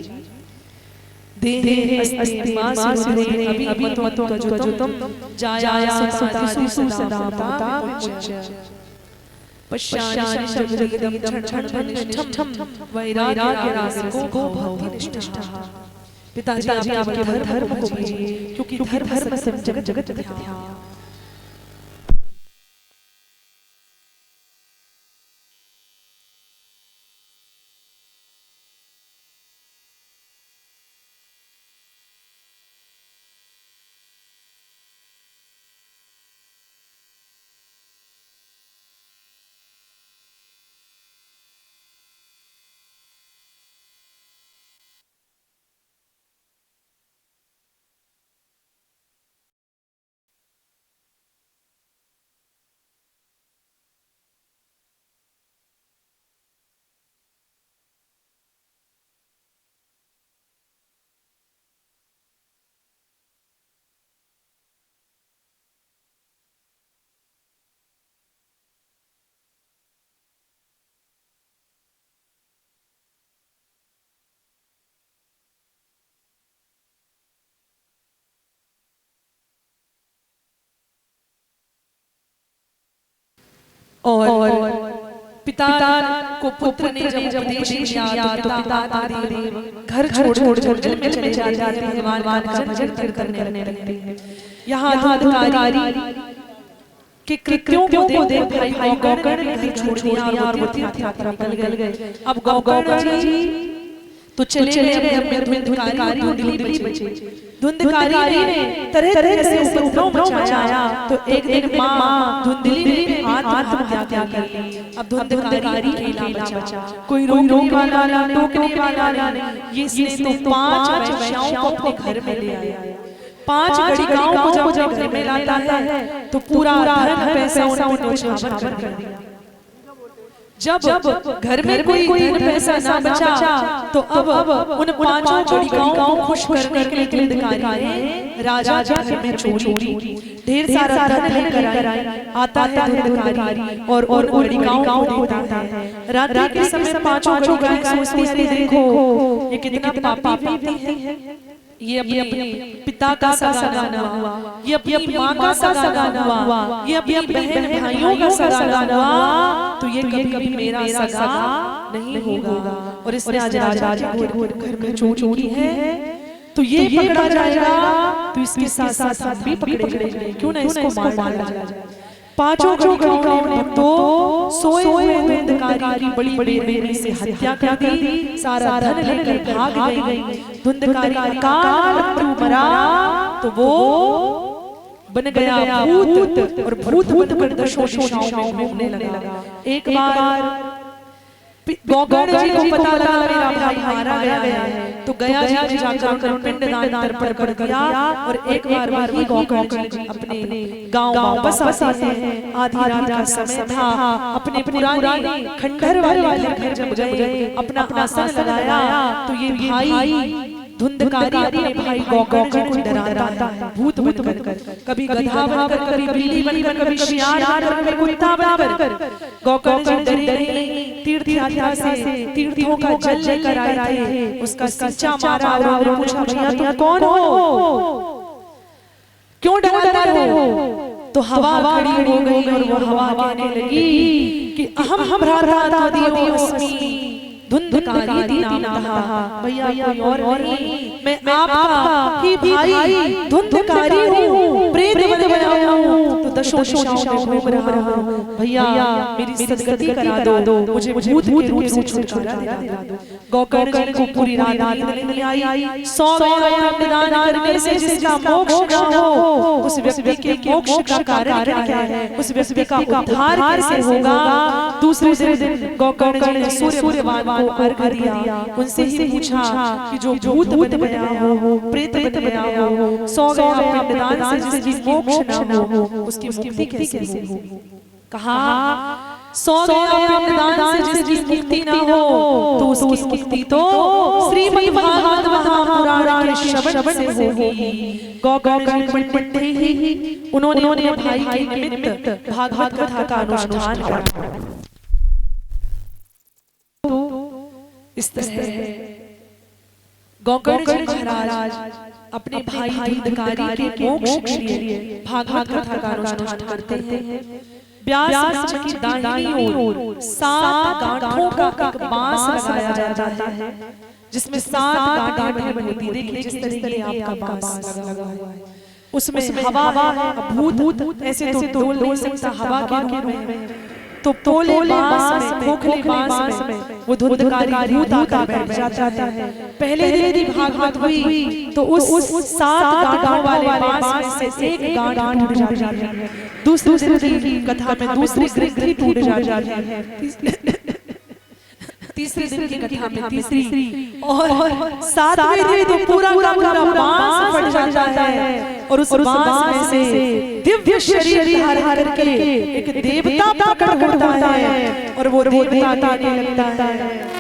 देहे अस्ति मास रुधिरे अभी मतो जो तुम जाया सुता सदा पाता मुझ पश्चानि जगदीदं क्षण भनिष्ठम वैराग्य रासिको भवनिष्ठः। पिताजी आपके धर्म को भेजिए, क्योंकि धर्म से जगत मिथ्या। और पिता को पुत्र ने जब उपदेश दिया तो पिता आदिदेव घर छोड़ जंगल में चले जाते हैं, भगवान का भजन करने लगते हैं। यहाँ धुंधकारी के कृत्यों को देख भाई गौकर्ण ने छोड़ दिया और वो तीर्थ निकल गए। अब गौकर्ण जी तो चले अपने धुंधकारी धुंधली बचे। धुंधकारी ने तरह तरह से उपद्रव मचाया तो एक दिन माँ धुंधली ने आत्महत्या कर ली। अब धुंधकारी अकेला बचा, कोई रोकने वाला टोकने वाला नहीं। इसने तो 5 वैश्याओं को अपने घर में ले आया। 5 गड़िकाओं को जब घर में लाता है तो पूरा धन पैसा उन्होंने न्योछावर कर दिया। जब घर में कोई धन पैसा ना बचा तो अब उन 5 गड़िकाओं को खुश करने के लिए धुंधकारी ने राजा घर में चोरी की। ढेर सारा धन लेकर आता है धुंधकारी और गड़िकाओं को देता है। रात्रि के समय 5 गड़िकाएं सोचती है देखो ये कितना पापी है, ये अपने पिता का सगाना हुआ, ये अपनी माँ का सगाना हुआ, ये अपनी बहन भाइयों का सगाना हुआ, तो ये कभी मेरा सगा नहीं होगा। और इसने आज राजा घर में चोरी है तो ये पकड़ा जाएगा, तो इसके साथ साथ भी पकड़े जाएंगे। क्यों ना इसको मार डाला जाए। 5 गड़िकाओं ने तो सोए हुए धुंधकारी बड़ी बेरहमी से हत्या कर दी, सारा धन लेकर भाग गई। धुंधकारी काल मरा तो वो बन गया भूत और भूत बनकर दशों दिशाओं में घूमने लगा। एक बार गौगण जी को पता लगा मेरा भाई मारा गया है, तो गया जी जाकर पिंडदान तर्पण कर दिया। और एक बार वही गौगण जी अपने गांव वापस आते हैं। आधी रात का समय था, अपने पुराने खंडहर वाले घर जब गए, अपना आसन लगाया तो ये भाई धुंधकारी अपने भाई गौगण जी को डराता है भूत बनकर, कभी गधा बनकर, कभी बिल्ली बनकर, कभी शियार बनकर, कभी कुत्ता बनकर। गौगण जी डरे तीर्थ यात्रा से तीर्थों का जल लेकर आए थे, उसका सिंचा मारा और पूछा भैया तुम कौन हो, क्यों डर रहे हो? तो हवा खड़ी हो गई और वो हवा कहने लगी कि अहम भ्राता अस्मि धुंधकारी दीनामः। भैया कोई और नहीं, मैं आपका ही भाई धुंधकारी हूँ, प्रेत बन गया हूँ, तो दशों दिशाओं में घूम रहा हूँ। भैया मेरी सद्गति करा दो, मुझे भूत के रूप से छुटकारा दिला दो। गौगण जी को पूरी रात नींद नहीं आई। 100 गया निदान करने से जिसका मोक्ष न हो, उस व्यक्ति के मोक्ष का कारण क्या है, उस व्यक्ति का उद्धार कैसे होगा? दूसरे दिन गौगण जी ने सूर्यवान को अर्घ दिया। उनसे ही पूछा कि जो भूत बन गया हो, प्रेत बन गया हो, 100 गया पिंडदान से जिसकी मोक्ष न हो, उसकी मुक्ति कैसे होगी? कहा 100 गया पिंडदान से जिसकी मुक्ति न हो तो उसकी मुक्ति तो श्रीमद् भागवत महापुराण के श्रवण से होगी। गौगण जी पंडित ही उन्होंने भाई के निमित्त भागवत कथा का अनुष्ठान किया। इस तरह गौगण जी महाराज अपने भाई धुंधकारी के मोक्ष के लिए भागवत कथा का अनुष्ठान करते हैं। व्यास मंच की दाहिनी ओर 7 गांठों का एक बांस लगाया जाता है, जिसमें 7 गांठें बनी होती है। देखिए जिस तरीके आपका बांस लगा हुआ है, उसमें हवा है। भूत ऐसे तो तोल नहीं सकता हवा के रूप में, तो पोले बांस में, खोखले बांस में वो धुंधकारी भूत आकर बैठ जाता है। पहले दिन भागवत हुई तो उस 7 गांठों वाले बांस में से एक गांठ टूट जाती है। दूसरे दिन की कथा में दूसरी ग्रंथि टूट जाती है। तीसरे दिन की कथा में तीसरी, और 7वें दिन तो पूरा बांस फट जाता है और उस बांस में से दिव्य शरीर धारण करके एक देवता प्रकट होता है और वो देवता कहने लगता है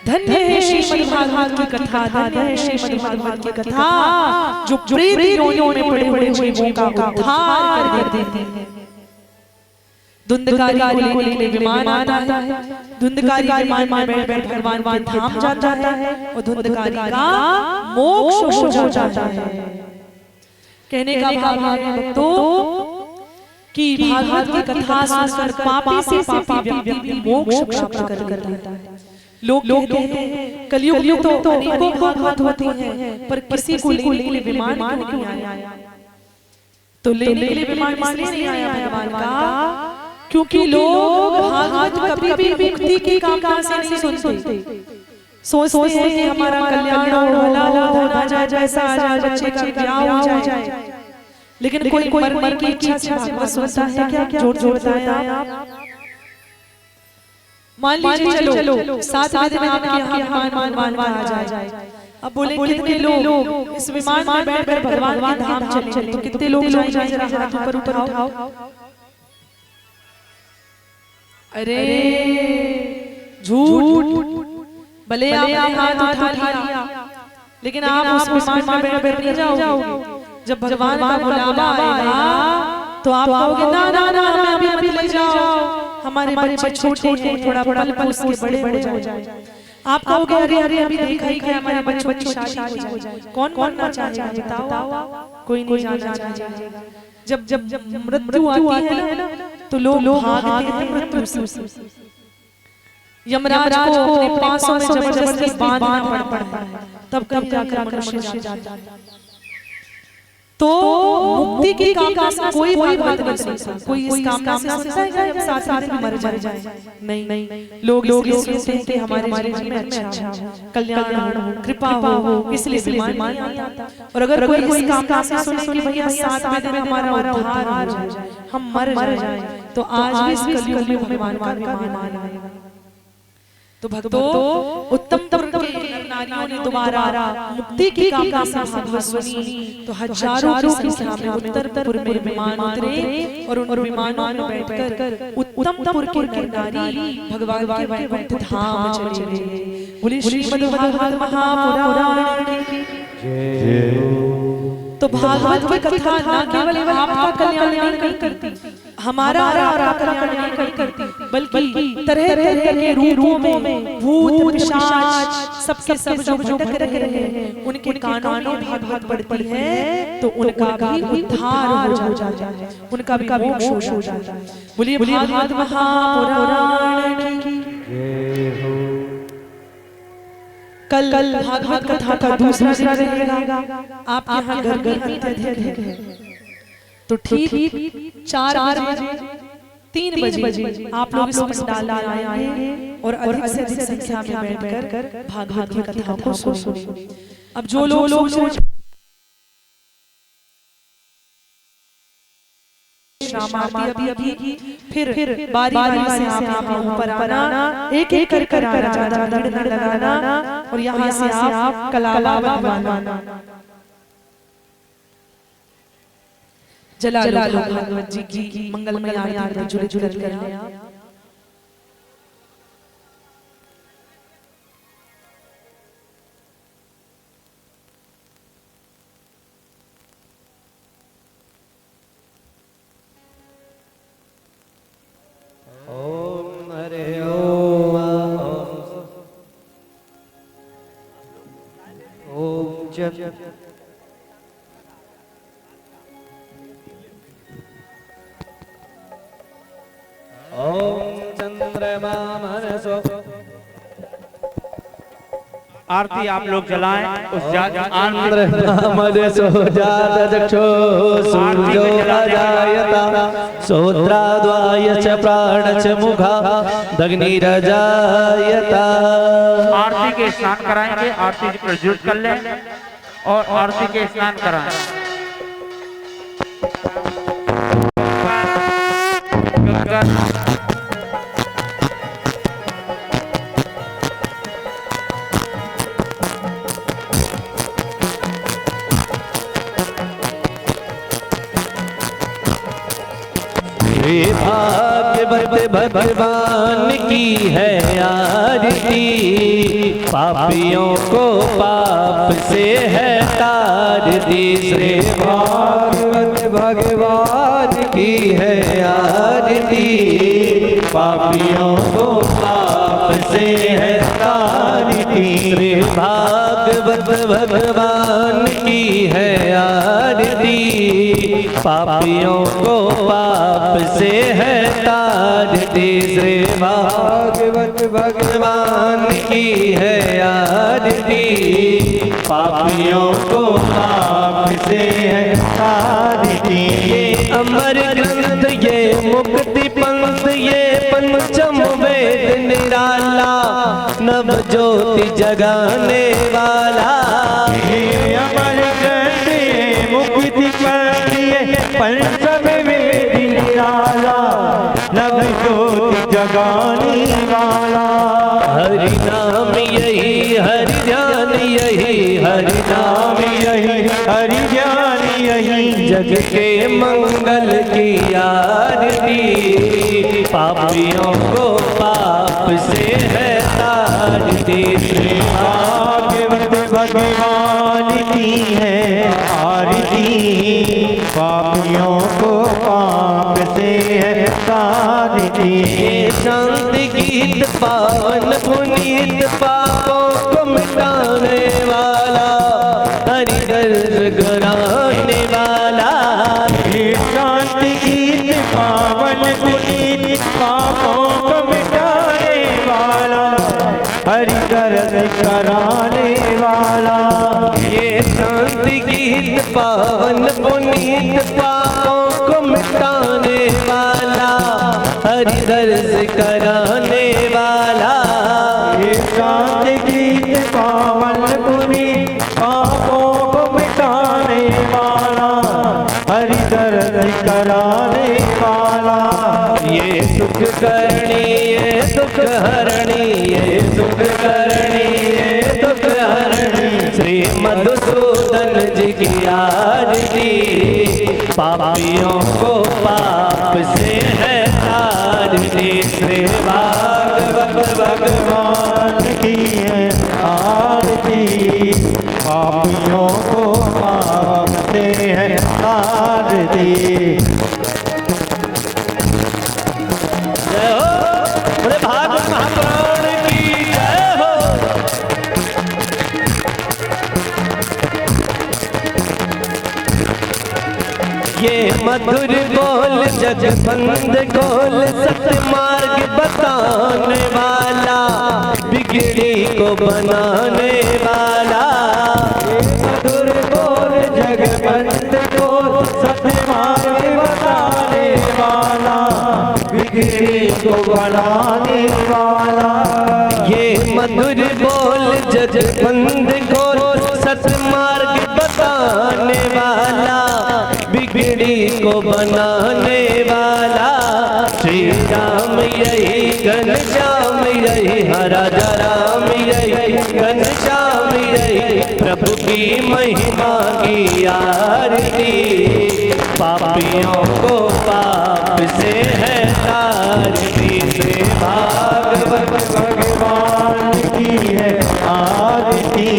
धन्य है श्रीमद् भागवत की कथा, धन्य है श्रीमद् भागवत की कथा, जो प्रेत योनियों में पड़े हुए जीवों का उद्धार कर देती है। धुंधकारी को लेकर विमान आता है, धुंधकारी विमान में बैठ भगवान के धाम जाता है और धुंधकारी का मोक्ष हो जाता है। कहने का भाव है तो कि भागवत की कथा सुनकर पापी से पापी व्यक्ति मोक्ष प्राप्त कर लेता है। लोग कहते हैं कलयुग तो अनेकों भागवत होती हैं, पर किसी को लेने विमान क्यों नहीं आया? तो लेने के लिए विमान इसलिए नहीं आया भगवान का क्योंकि लोग भागवत कभी भी मुक्ति की कामना से नहीं सुनते। सोचते हैं कि हमारा कल्याण हो, भला हो ना जाए, जैसा आ जाए, बच्चे का ब्याह हो जाए, लेकिन कोई मर की इच्छा से भागवत सुनता है क्या? जोड़ता है आप। मान लीजिए चलो 7वें दिन आपके यहाँ हनुमान आ जाए, अब बोले कितने लोग इस विमान में बैठकर भगवान के धाम चले, तो कितने लोग जाएंगे? जरा हाथ ऊपर उठाओ। अरे झूठ, भले आप हाथ उठा लिया लेकिन आप उस विमान में बैठ नहीं जाओगे। जब भगवान का बुलावा आएगा तो आप कहोगे ना हमें अभी ले जाओ, हमारे बच्चे छोटे हैं, थोड़ा पल उसके बड़े हो जाए। आप कहोगे अरे अभी देखा ही क्या हमारे बच्चों की शादी हो जाए। कौन बनना चाहेगा बताओ? कोई नहीं जाना चाहेगा। जब मृत्यु आती है ना तो लोग भागते हैं मृत्यु से। यमराज को अपने पांसों में जबरदस्ती बांधना पड़ता है, तब जाकर मनुष्य जाता है। तो मुक्ति की कामना से कोई भाग नहीं सकता। कोई इस कामना से सोचता है कि हम साथ में मर जाए। नहीं, लोग ये सोचते हैं कि हमारे जीवन में अच्छा कल्याण हो, कृपा हो, इसलिए मान नहीं आता। और अगर कोई इस कामना से सोचे कि भैया साथ में हमारा उद्धार हो जाए, हम मर जाए, तो आज भी इस कलयुग में भगवान का विमान आएगा। तो भक्तों, उत्तम के नारियों ने दोबारा मुक्ति की कामना से भागवत सुनी, तो हजारों की संख्या में उत्तरपुर में विमान उतरे और उन विमानों में बैठकर उत्तमपुर के नारी भगवान के वैकुंठ धाम चले गए। बोले श्रीमद् भागवत महापुराण की जय। तो भागवत की कथा न केवल आपका कल्याण नहीं करती, हमारा और आपका कल्याण नहीं करती, बल्कि तरह तरह के रूपों में भूत पिशाच सबके सब जो भटक रहे हैं, उनके कानों में भागवत पढ़ती है तो उनका भी उद्धार हो जाता है, उनका भी मोक्ष हो जाता है। बोलिए भागवत महापुराण की जय हो। कल भागवत कथा का दूसरा दिन रहेगा। आप यहाँ घर अत्यधिक है, तो ठीक 4 बजे 3 बजे आप लोग इस पंडाल आए और अधिक से अधिक संख्या में बैठकर भागवत की कथा को सुने। अब जो लोग शाम आरती अभी फिर बारी से आप लोगों पर आना, एक कर आना, ज्यादा भीड़ न लगाना, और यहाँ से आप कलावा बनवाना। जला लो भगवत जी की मंगलमय आरती जुड़े कर लें आप। ओम हरे ओम जप। ओम चंद्रमा मनसो। आरती आप लोग जलाएं। उस मनसो जातचक्षो सूर्यो अजायता श्रोत्राद्वाय च प्राण च मुखा दग्निरजायता। आरती के स्नान कराएंगे, आरती प्रज्वलित कर लें और आरती के स्नान कराएं। भाग्यवत भगवान की है आरती, पापियों को पाप से है तार दी। श्री भागवत भगवान की है आरती, पापियों को पाप से है तार दी। श्री भागवत भगवान की है आरती, पापियों को पाप से है तार दी। श्री भागवत भगवान की है आरती, पापियों को पाप से है तार दी। ये अमर ग्रंथ, ये मुक्ति पंथ, ये पंचम वेद निराला, नव ज्योति जगाने वाला। ये अमर ग्रंथ, ये मुक्ति पंथ, ये पंचम वेद निराला, नव ज्योति जगाने वाला। हरि नाम यही, हरि ध्यान यही, हरि नाम यही, हरि ध्यान यही, जग के मंगल की आरती, पापियों को पाप से है तार दी। श्री भागवत भगवान की है आरती, पापियों को पाप से है तार दी। शांति गीत पावन पुनीत, पापों को मिटाने वाला, हरि दर्द कराने वाला। शांति गीत पावन पुनीत, पापों को मिटाने वाला, हरि दर्द कराने वाला। ये शांति गीत पावन पुनीत पापों को मिटाने वाला, हरि दर्श कराने वाला। ये शांति गीत पावन पुनीत पापों को मिटाने वाला, हरि दर्श कराने वाला। ये सुख करणी ये दुख हरणी, ये सुख करणी ये दुख हरणी। श्री मधुसूदन जी की आरती, पापियों को पाप से है तारती। श्री भागवत भगवान की है आरती, पापियों को पाप से है तारती। जय हो बोले भागवत महापुराण की जय हो। ये मधुर बोल जग बंद गोल, सत्य मार्ग बताने वाला, बिगड़ी को बनाने वाला। मधुर बोल जग बंद बोल, सत्य मार्ग बताने वाला, बिगड़ी को बनाने वाला। ये मधुर बोल जग बंद गोल, सत्य मार्ग बताने वाला, बिगड़ी को बनाने वाला। श्री राम यही घनश्याम यही, राजा राम यही घनश्याम यही, प्रभु की महिमा की आरती। पापियों को पाप से है तारती। श्री भागवत भगवान की है आरती,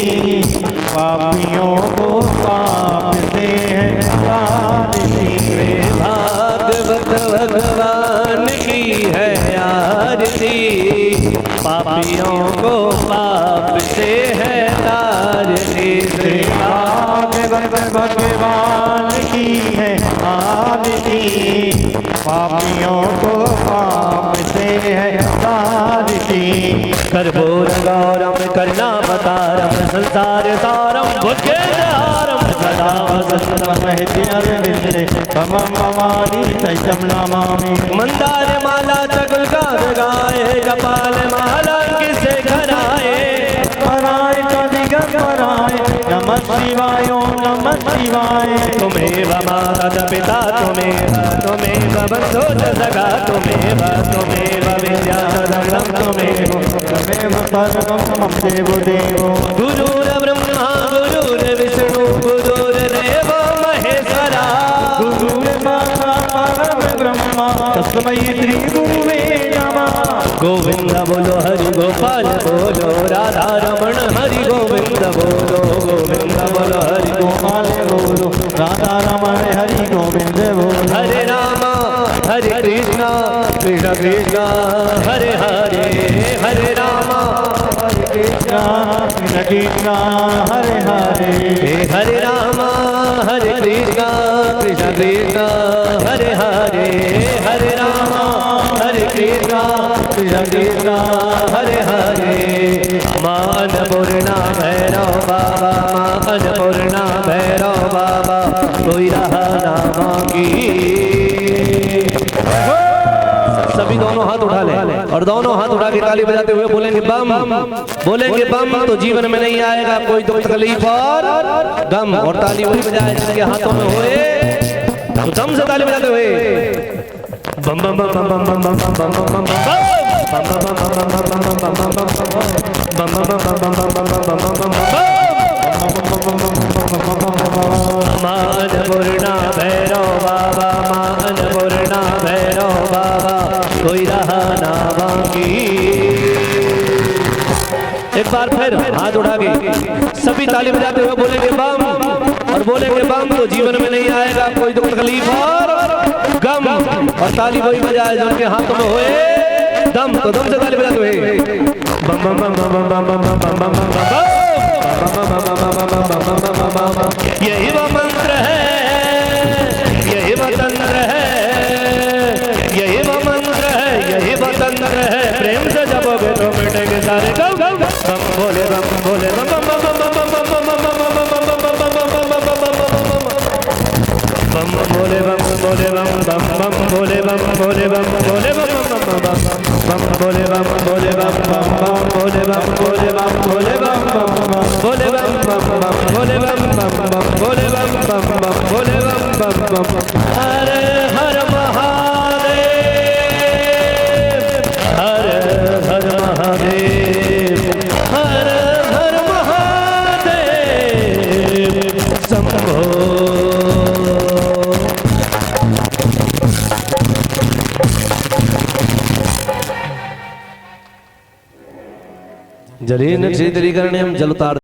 पापियों को पाप से है तारती। श्री भागवत भगवान की है आरती, पापियों को पाप से है तारती। श्री भागवत भगवान की है आरती, पापियों को पाप से है तारती। कर्पूर गौरम करुणावतारम, संसार सारम भुजगेन्द्रहारम, सदा वसंतम हृदय तमं भवानी तैतं नमामि। मंदार माला चकुलकार गाए, कपाल माला किसे खराए। पराय दिगंबराय नमः शिवाय ओम नमः शिवाय। तुम्हें माता पिता तुम्हें बंधो सगा, तुम्हें विद्या सदनं त्वमेव परमं मम देवो देवो। गुरुर ब्रह्मा गुरुर विष्णु गुरुर्देवो महेश्वरा। गुरुर्ब्रह्मा परब्रह्मा तस्मै श्री गुरुवे नमः। गोविंद बोलो हरि गोपाल बोलो, राधा रमण हरि गोविंद बोलो। गोविंद बोलो हरि गोपाल बोलो, राधा रमण हरि गोविंद बोलो। हरे रामा हरे कृष्णा कृष्ण कृष्णा हरे हरे। हरे रामा हरे कृष्णा कृष्ण कृष्णा हरे हरे। हरे रामा हरे कृष्णा कृष्ण कृष्णा हरे हरे। हरे रामा हरे कृष्णा कृष्ण कृष्णा हरे हरे। मान पूर्णा भैरव बाबा, मान पूर्णा भैरव बाबा, कोई रहा ना मांगी। सभी दोनों हाथ उठा ले और दोनों हाथ उठा के ताली बजाते हुए बोलेंगे बम। बोलेंगे बम तो जीवन में नहीं आएगा कोई दुख तकलीफ और गम। और ताली वही बजाए जिसके हाथों में होए, तो दम से ताली बजाते हुए बम बम बम बम बम बम बम बम बम बम मान पूर्णा भैरव बाबा, मान पूर्णा भैरव बाबा, कोई रहा ना बाकी। एक बार फिर हाथ उठा के सभी ताली बजाते हुए बोलेंगे बम। और बोलेंगे बम तो जीवन में नहीं आएगा कोई दुख तकलीफ और गम। और ताली वही बजाए जो उनके हाथों में होए दम। तो दम से ताली बजाते हुए बम बम बम बम बम बम बम बम बम बम। यही वो मंत्र है, यही वो तंत्र है, यही वो मंत्र है, यही वो तंत्र है। प्रेम से जपोगे तो मिटेंगे सारे गम। बम भोले बम भोले बम बम बम बम बम बम बम बम बम बम बम बम बम बम बम बम बम भोले बम बम बम बम भोले बम भोले बम बम बम भोले बम भोले बम भोले बम बम बम भोले बम बम बम भोले बम बम बम भोले बम बम बम भोले बम बम बम हर हर महादेव हर हर महादेव हर हर महादेव शंभो जलीन श्री करणे हम जल उतार